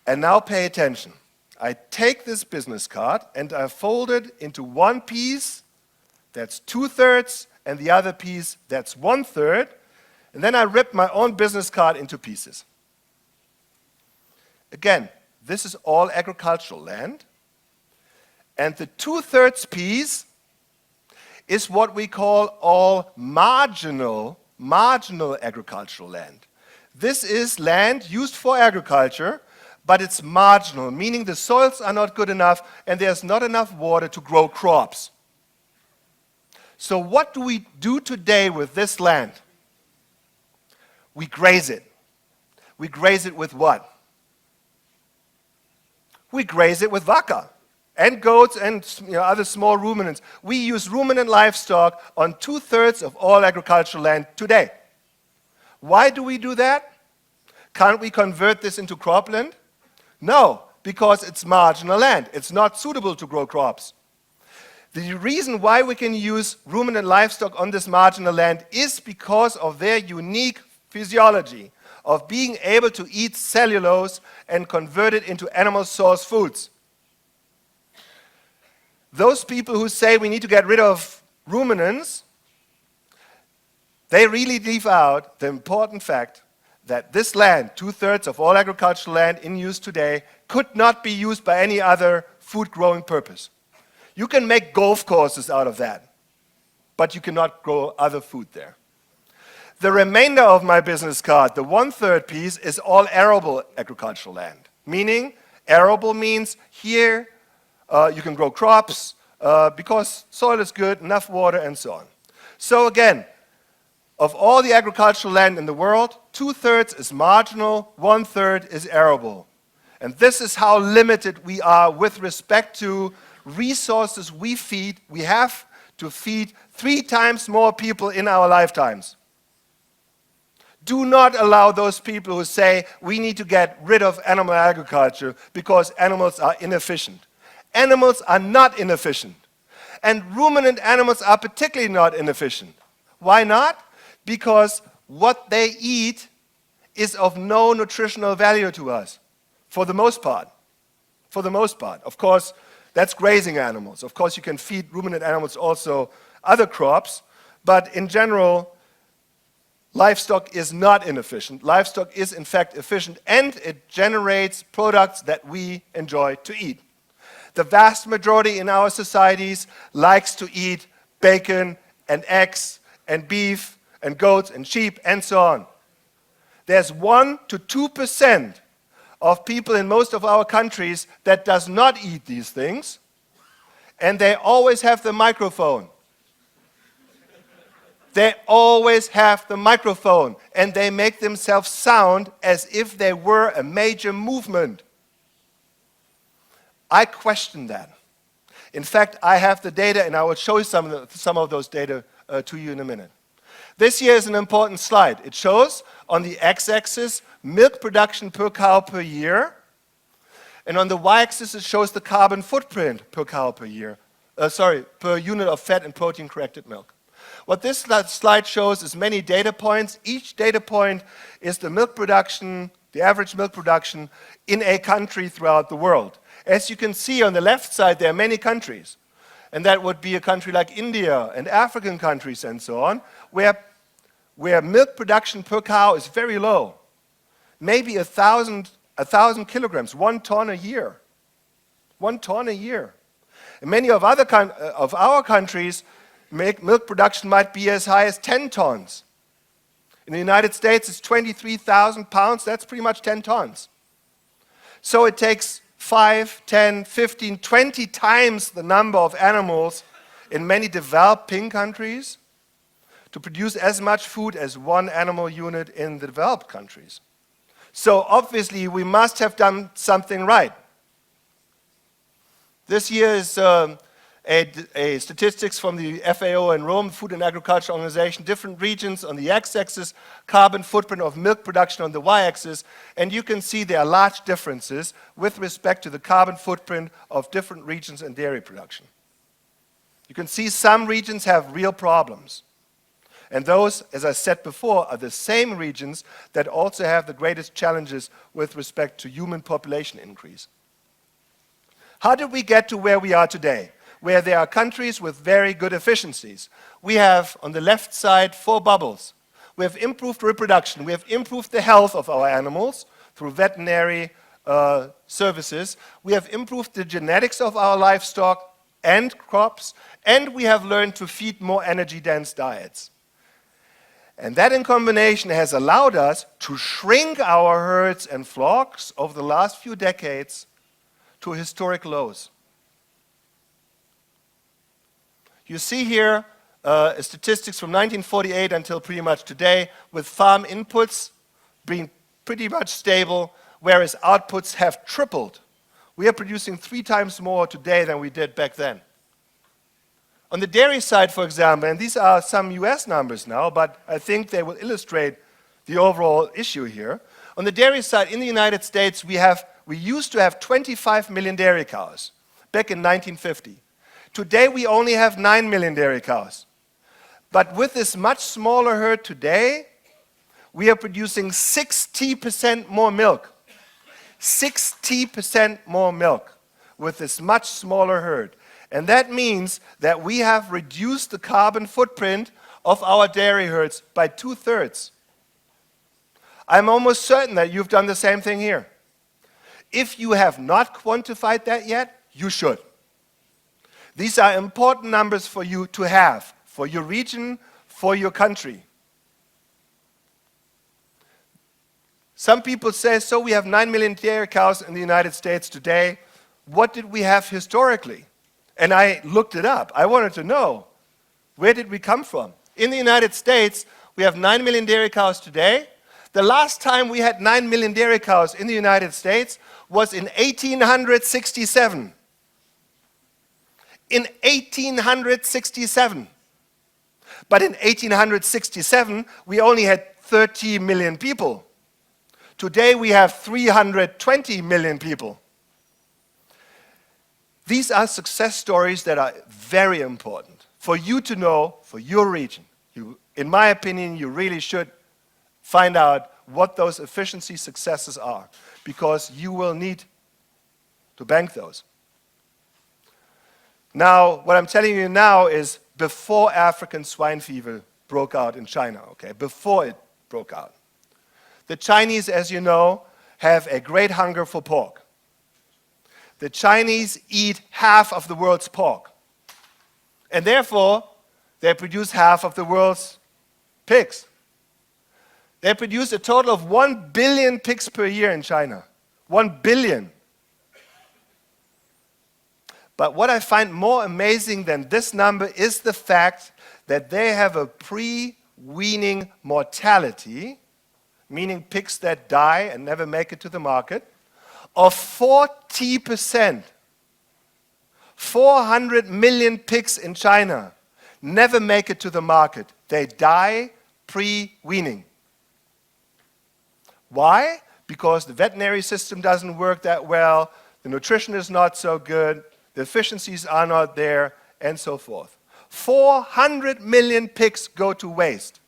And now pay attention. I take this business card and I fold it into one piece that's 2/3 and the other piece that's 1/3, and then I rip my own business card into pieces. Again, this is all agricultural land, and the 2/3 piece is what we call all marginal agricultural land. This is land used for agriculture, but it's marginal, meaning the soils are not good enough and there's not enough water to grow crops. So what do we do today with this land? We graze it. We graze it with what? We graze it with vaca and goats and other small ruminants. We use ruminant livestock on 2/3 of all agricultural land today. Why do we do that? Can't we convert this into cropland? No, because it's marginal land. It's not suitable to grow crops. The reason why we can use ruminant livestock on this marginal land is because of their unique physiology of being able to eat cellulose and convert it into animal source foods. Those people who say we need to get rid of ruminants, they really leave out the important fact that this land, 2/3 of all agricultural land in use today, could not be used by any other food growing purpose. You can make golf courses out of that, but you cannot grow other food there. The remainder of my business card, the 1/3 piece, is all arable agricultural land. Meaning, arable means here you can grow crops because soil is good, enough water, and so on. So again, of all the agricultural land in the world, 2/3 is marginal, 1/3 is arable. And this is how limited we are with respect to resources we have to feed 3 times more people in our lifetimes. Do not allow those people who say we need to get rid of animal agriculture because animals are inefficient. Animals are not inefficient. And ruminant animals are particularly not inefficient. Why not? Because what they eat is of no nutritional value to us, for the most part. For the most part. Of course, that's grazing animals. Of course, you can feed ruminant animals also other crops, but in general, livestock is not inefficient. Livestock is, in fact, efficient, and it generates products that we enjoy to eat. The vast majority in our societies likes to eat bacon and eggs and beef and goats and sheep and so on. There's 1 to 2% of people in most of our countries that does not eat these things, and they always have the microphone. They always have the microphone, and they make themselves sound as if they were a major movement. I question that. In fact, I have the data, and I will show you some of those data to you in a minute. This here is an important slide. It shows on the x-axis milk production per cow per year, and on the y-axis it shows the carbon footprint per cow per year. Per unit of fat and protein corrected milk. What this slide shows is many data points. Each data point is the milk production, the average milk production in a country throughout the world. As you can see on the left side, there are many countries. And that would be a country like India and African countries and so on, where milk production per cow is very low. Maybe 1,000 kilograms, 1 ton a year. 1 ton a year. In many of our countries, milk production might be as high as 10 tons. In the United States, it's 23,000 pounds. That's pretty much 10 tons. So it takes 5, 10, 15, 20 times the number of animals in many developing countries to produce as much food as 1 animal unit in the developed countries. So obviously, we must have done something right. This year is a statistics from the FAO in Rome, Food and Agriculture Organization, different regions on the x-axis, carbon footprint of milk production on the y-axis, and you can see there are large differences with respect to the carbon footprint of different regions and dairy production. You can see some regions have real problems. And those, as I said before, are the same regions that also have the greatest challenges with respect to human population increase. How did we get to where we are today, where there are countries with very good efficiencies? We have, on the left side, 4 bubbles. We have improved reproduction. We have improved the health of our animals through veterinary services. We have improved the genetics of our livestock and crops, and we have learned to feed more energy-dense diets. And that in combination has allowed us to shrink our herds and flocks over the last few decades to historic lows. You see here statistics from 1948 until pretty much today, with farm inputs being pretty much stable, whereas outputs have tripled. We are producing 3 times more today than we did back then. On the dairy side, for example, and these are some US numbers now, but I think they will illustrate the overall issue here. On the dairy side, in the United States, we used to have 25 million dairy cows back in 1950. Today, we only have 9 million dairy cows. But with this much smaller herd today, we are producing 60% more milk. 60% more milk with this much smaller herd. And that means that we have reduced the carbon footprint of our dairy herds by 2/3. I'm almost certain that you've done the same thing here. If you have not quantified that yet, you should. These are important numbers for you to have, for your region, for your country. Some people say, so we have 9 million dairy cows in the United States today. What did we have historically? And I looked it up. I wanted to know, where did we come from? In the United States, we have 9 million dairy cows today. The last time we had 9 million dairy cows in the United States was in 1867. In 1867. But in 1867, we only had 30 million people. Today, we have 320 million people. These are success stories that are very important for you to know, for your region. In my opinion, you really should find out what those efficiency successes are, because you will need to bank those. Now, what I'm telling you now is before African swine fever broke out in China, okay, before it broke out. The Chinese, as you know, have a great hunger for pork. The Chinese eat half of the world's pork. And therefore, they produce half of the world's pigs. They produce a total of 1 billion pigs per year in China. 1 billion. But what I find more amazing than this number is the fact that they have a pre-weaning mortality, meaning pigs that die and never make it to the market, of 40%. 400 million pigs in China never make it to the market. They die pre-weaning. Why? Because the veterinary system doesn't work that well, the nutrition is not so good, the efficiencies are not there, and so forth. 400 million pigs go to waste.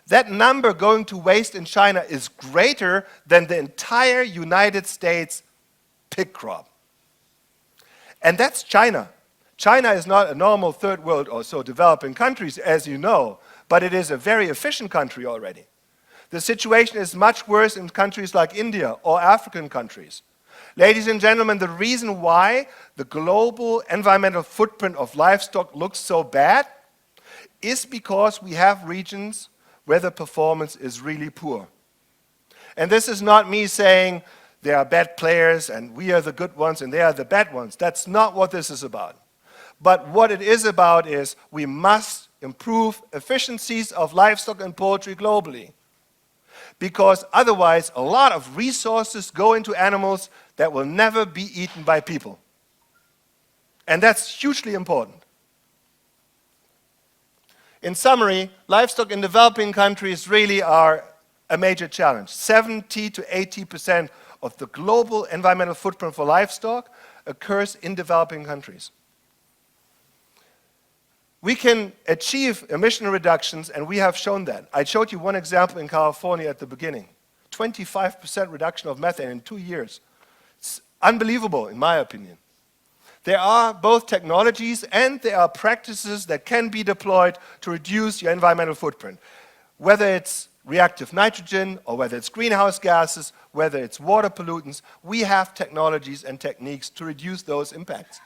That number going to waste in China is greater than the entire United States pig crop. And that's China. China is not a normal third world or so developing countries, as you know, but it is a very efficient country already. The situation is much worse in countries like India or African countries. Ladies and gentlemen, the reason why the global environmental footprint of livestock looks so bad is because we have regions where the performance is really poor. And this is not me saying they are bad players and we are the good ones and they are the bad ones. That's not what this is about. But what it is about is we must improve efficiencies of livestock and poultry globally. Because otherwise, a lot of resources go into animals that will never be eaten by people. And that's hugely important. In summary, livestock in developing countries really are a major challenge. 70 to 80% of the global environmental footprint for livestock occurs in developing countries. We can achieve emission reductions, and we have shown that. I showed you one example in California at the beginning. 25% reduction of methane in 2 years. It's unbelievable, in my opinion. There are both technologies and there are practices that can be deployed to reduce your environmental footprint. Whether it's reactive nitrogen or whether it's greenhouse gases, whether it's water pollutants, we have technologies and techniques to reduce those impacts.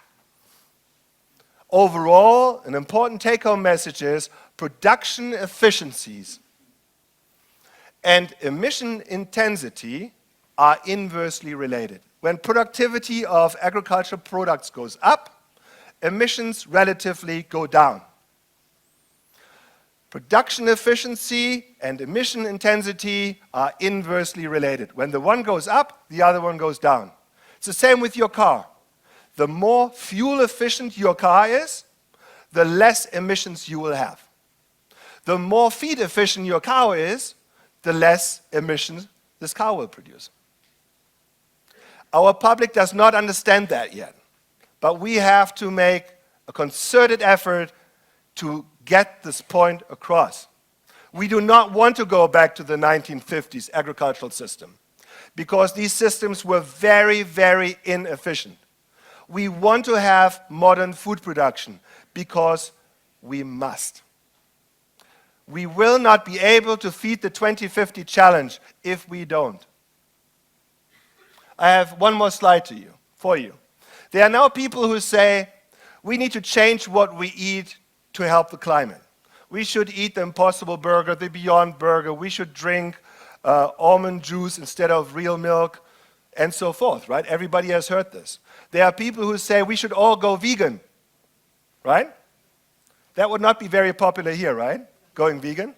Overall, an important take-home message is production efficiencies and emission intensity are inversely related. When productivity of agricultural products goes up, emissions relatively go down. Production efficiency and emission intensity are inversely related. When the one goes up, the other one goes down. It's the same with your car. The more fuel efficient your car is, the less emissions you will have. The more feed efficient your cow is, the less emissions this cow will produce. Our public does not understand that yet, but we have to make a concerted effort to get this point across. We do not want to go back to the 1950s agricultural system because these systems were very, very inefficient. We want to have modern food production because we must. We will not be able to feed the 2050 challenge if we don't. I have one more slide for you. There are now people who say, we need to change what we eat to help the climate. We should eat the Impossible Burger, the Beyond Burger. We should drink almond juice instead of real milk, and so forth, right? Everybody has heard this. There are people who say we should all go vegan, right? That would not be very popular here, right? Going vegan.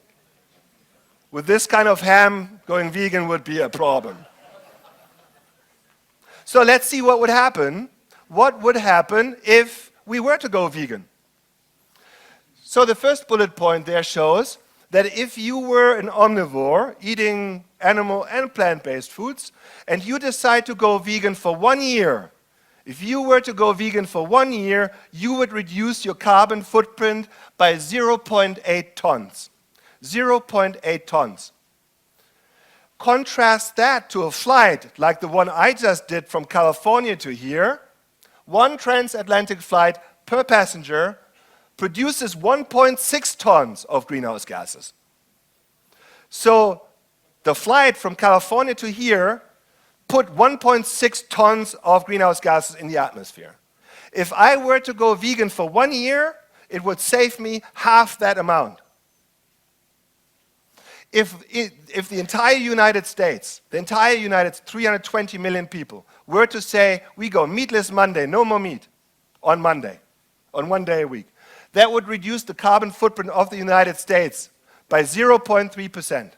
With this kind of ham, going vegan would be a problem. So let's see what would happen. What would happen if we were to go vegan? So the first bullet point there shows that if you were an omnivore eating animal and plant-based foods and you decide to go vegan for 1 year, if you were to go vegan for 1 year, you would reduce your carbon footprint by 0.8 tons. 0.8 tons. Contrast that to a flight like the one I just did from California to here. One transatlantic flight per passenger produces 1.6 tons of greenhouse gases. So the flight from California to here put 1.6 tons of greenhouse gases in the atmosphere. If I were to go vegan for 1 year, it would save me half that amount. If the entire United States, 320 million people, were to say, we go meatless Monday, no more meat on Monday, on 1 day a week, that would reduce the carbon footprint of the United States by 0.3%.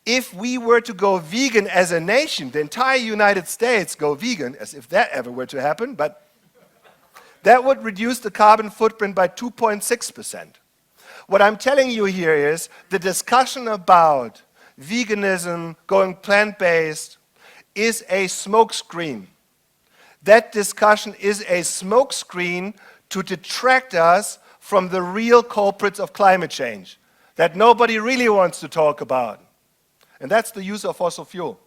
If we were to go vegan as a nation, the entire United States go vegan, as if that ever were to happen, but that would reduce the carbon footprint by 2.6%. What I'm telling you here is the discussion about veganism, going plant-based, is a smokescreen. That discussion is a smokescreen to detract us from the real culprits of climate change that nobody really wants to talk about. And that's the use of fossil fuel.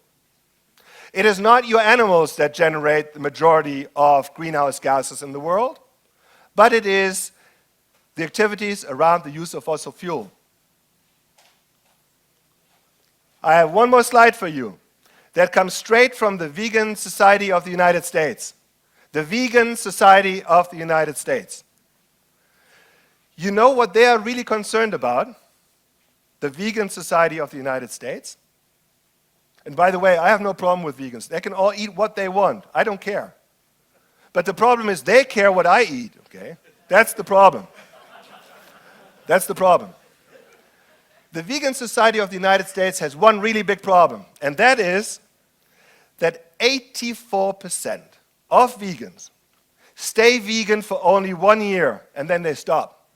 It is not your animals that generate the majority of greenhouse gases in the world, but it is the activities around the use of fossil fuel. I have one more slide for you that comes straight from the Vegan Society of the United States. The Vegan Society of the United States. You know what they are really concerned about? The Vegan Society of the United States. And by the way, I have no problem with vegans. They can all eat what they want. I don't care. But the problem is they care what I eat, okay? That's the problem. That's the problem. The Vegan Society of the United States has one really big problem, and that is that 84% of vegans stay vegan for only 1 year, and then they stop.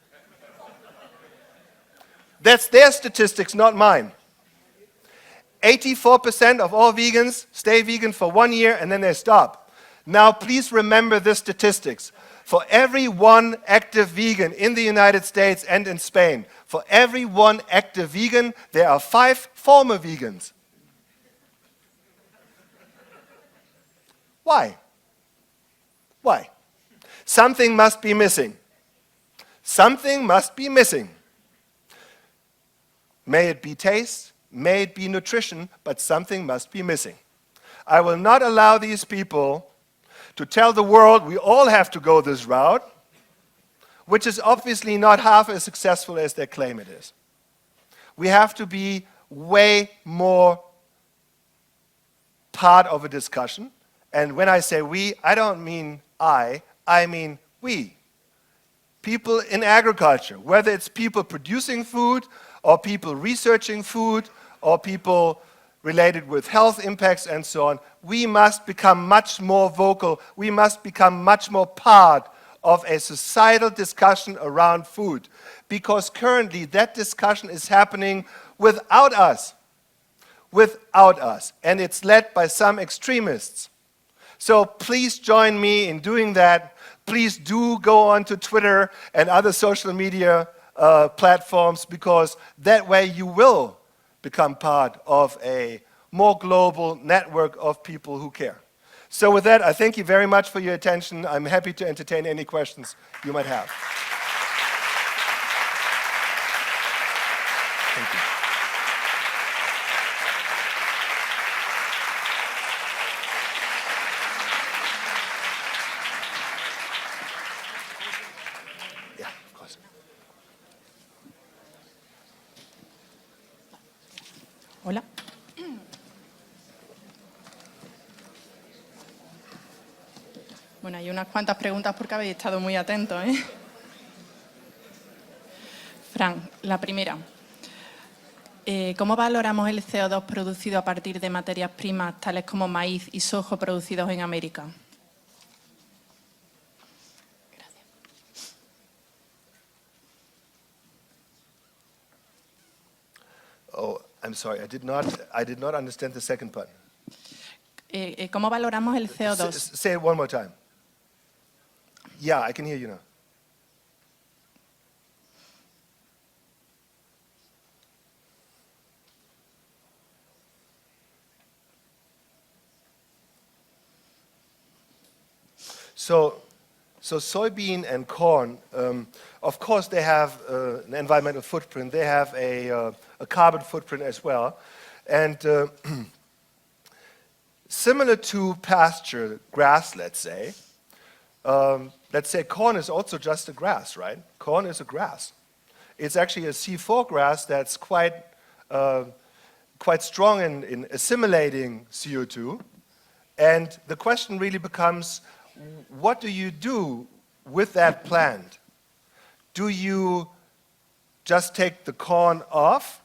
That's their statistics, not mine. 84% of all vegans stay vegan for 1 year, and then they stop. Now, please remember this statistics. For every one active vegan in the United States and in Spain, for every one active vegan, there are 5 former vegans. Why? Why? Something must be missing. Something must be missing. May it be taste, may it be nutrition, but something must be missing. I will not allow these people to tell the world we all have to go this route, which is obviously not half as successful as they claim it is. We have to be way more part of a discussion. And when I say we, I don't mean I mean we. People in agriculture, whether it's people producing food, or people researching food, or people related with health impacts and so on, we must become much more vocal. We must become much more part of a societal discussion around food, because currently that discussion is happening without us, and it's led by some extremists. So please join me in doing that. Please do go on to Twitter and other social media platforms, because that way you will become part of a more global network of people who care. So with that, I thank you very much for your attention. I'm happy to entertain any questions you might have. Thank you. Yeah, of course. Hola. Bueno, hay unas cuantas preguntas porque habéis estado muy atentos, ¿eh? Frank, la primera. ¿Cómo valoramos el CO2 producido a partir de materias primas tales como maíz y soja producidos en América? Gracias. Oh, I'm sorry, I did not understand the second part. ¿Cómo valoramos el CO2? Say it one more time. Yeah, I can hear you now. So soybean and corn, of course they have an environmental footprint. They have a carbon footprint as well. And similar to pasture grass, let's say corn is also just a grass, right? Corn is a grass. It's actually a C4 grass that's quite strong in assimilating CO2. And the question really becomes, what do you do with that plant? Do you just take the corn off,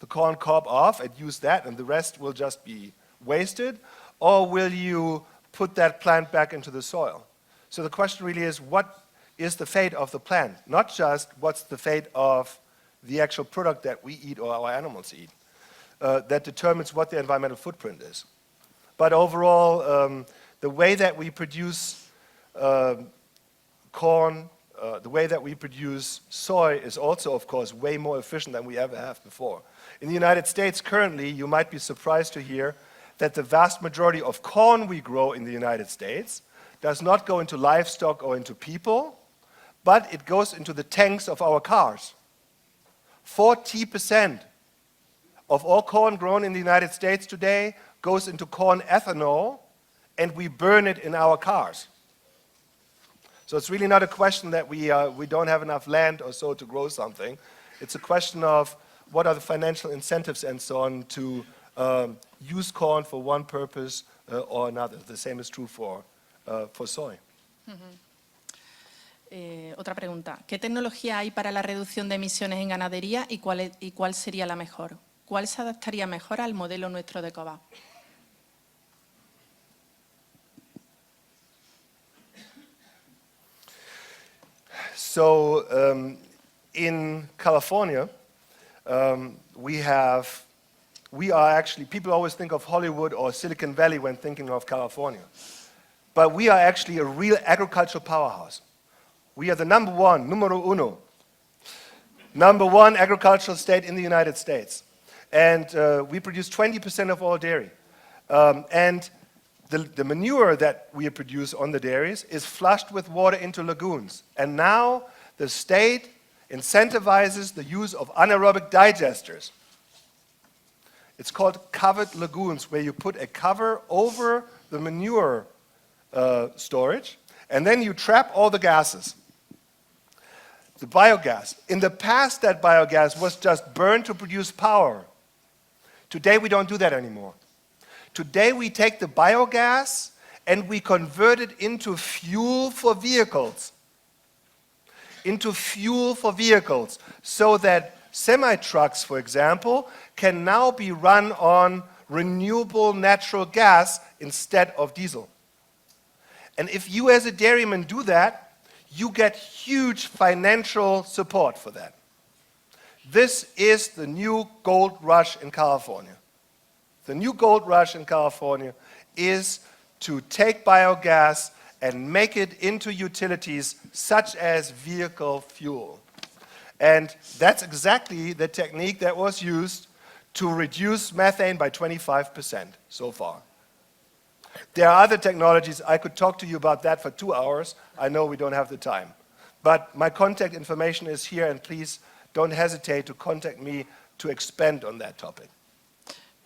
the corn cob off, and use that, and the rest will just be wasted? Or will you put that plant back into the soil? So the question really is, what is the fate of the plant? Not just what's the fate of the actual product that we eat or our animals eat. That determines what the environmental footprint is. But overall, the way that we produce corn, the way that we produce soy is also, of course, way more efficient than we ever have before. In the United States, currently, you might be surprised to hear that the vast majority of corn we grow in the United States does not go into livestock or into people, but it goes into the tanks of our cars. 40% of all corn grown in the United States today goes into corn ethanol, and we burn it in our cars. So it's really not a question that we don't have enough land or so to grow something. It's a question of what are the financial incentives and so on to use corn for one purpose or another. The same is true for soy. Otra pregunta. ¿Qué tecnología hay para la reducción de emisiones en ganadería y cuál sería la mejor? ¿Cuál se adaptaría mejor al modelo nuestro de COVAP? So in California, we are actually, people always think of Hollywood or Silicon Valley when thinking of California. But we are actually a real agricultural powerhouse. We are the numero uno agricultural state in the United States. And we produce 20% of all dairy. And the manure that we produce on the dairies is flushed with water into lagoons. And now the state incentivizes the use of anaerobic digesters. It's called covered lagoons, where you put a cover over the manure storage, and then you trap all the gases. The biogas. In the past, that biogas was just burned to produce power. Today, we don't do that anymore. Today, we take the biogas and we convert it into fuel for vehicles. So that semi-trucks, for example, can now be run on renewable natural gas instead of diesel. And if you as a dairyman do that, you get huge financial support for that. This is the new gold rush in California. The new gold rush in California is to take biogas and make it into utilities such as vehicle fuel. And that's exactly the technique that was used to reduce methane by 25% so far. There are other technologies. I could talk to you about that for 2 hours. I know we don't have the time. But my contact information is here, and please don't hesitate to contact me to expand on that topic.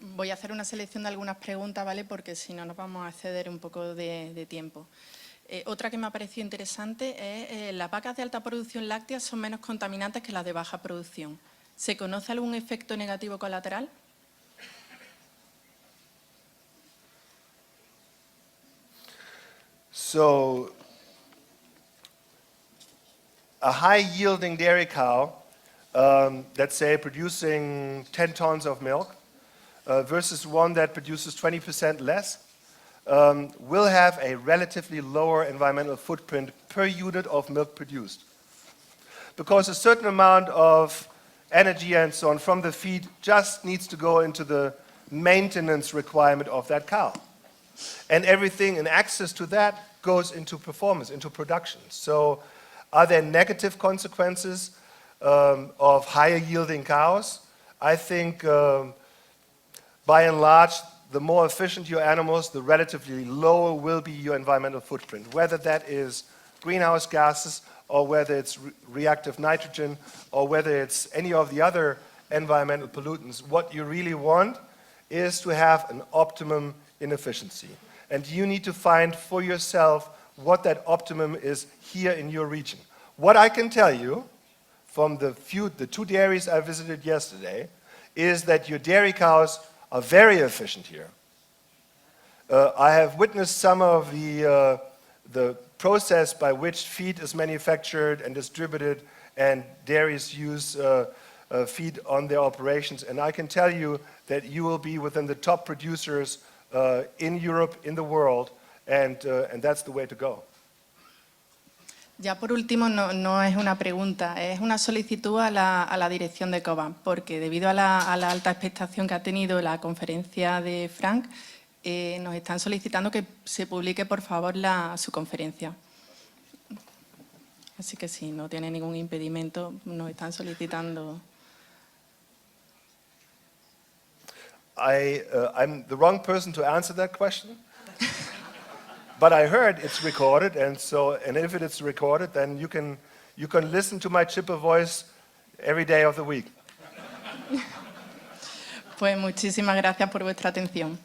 Voy a hacer una selección de algunas preguntas, ¿vale? Porque si no nos vamos a exceder un poco de tiempo. Otra que me ha parecido interesante es las vacas de alta producción láctea son menos contaminantes que las de baja producción. ¿Se conoce algún efecto negativo colateral? So, a high-yielding dairy cow, let's say producing 10 tons of milk, versus one that produces 20% less, will have a relatively lower environmental footprint per unit of milk produced. Because a certain amount of energy and so on from the feed just needs to go into the maintenance requirement of that cow. And everything in access to that goes into performance, into production. So are there negative consequences of higher yielding cows? I think by and large, the more efficient your animals, the relatively lower will be your environmental footprint, whether that is greenhouse gases or whether it's reactive nitrogen or whether it's any of the other environmental pollutants. What you really want is to have an optimum in efficiency. And you need to find for yourself what that optimum is here in your region. What I can tell you from the 2 dairies I visited yesterday is that your dairy cows are very efficient here. I have witnessed some of the process by which feed is manufactured and distributed, and dairies use feed on their operations. And I can tell you that you will be within the top producers in Europe, in the world, and that's the way to go. Ya por último, no es una pregunta, es una solicitud a la dirección de COVAP, porque debido a la alta expectación que ha tenido la conferencia de Frank, nos están solicitando que se publique, por favor, su conferencia. Así que si no tiene ningún impedimento, nos están solicitando. I'm the wrong person to answer that question. But I heard it's recorded, and if it is recorded, then you can listen to my chipper voice every day of the week. Pues muchísimas gracias por vuestra atención.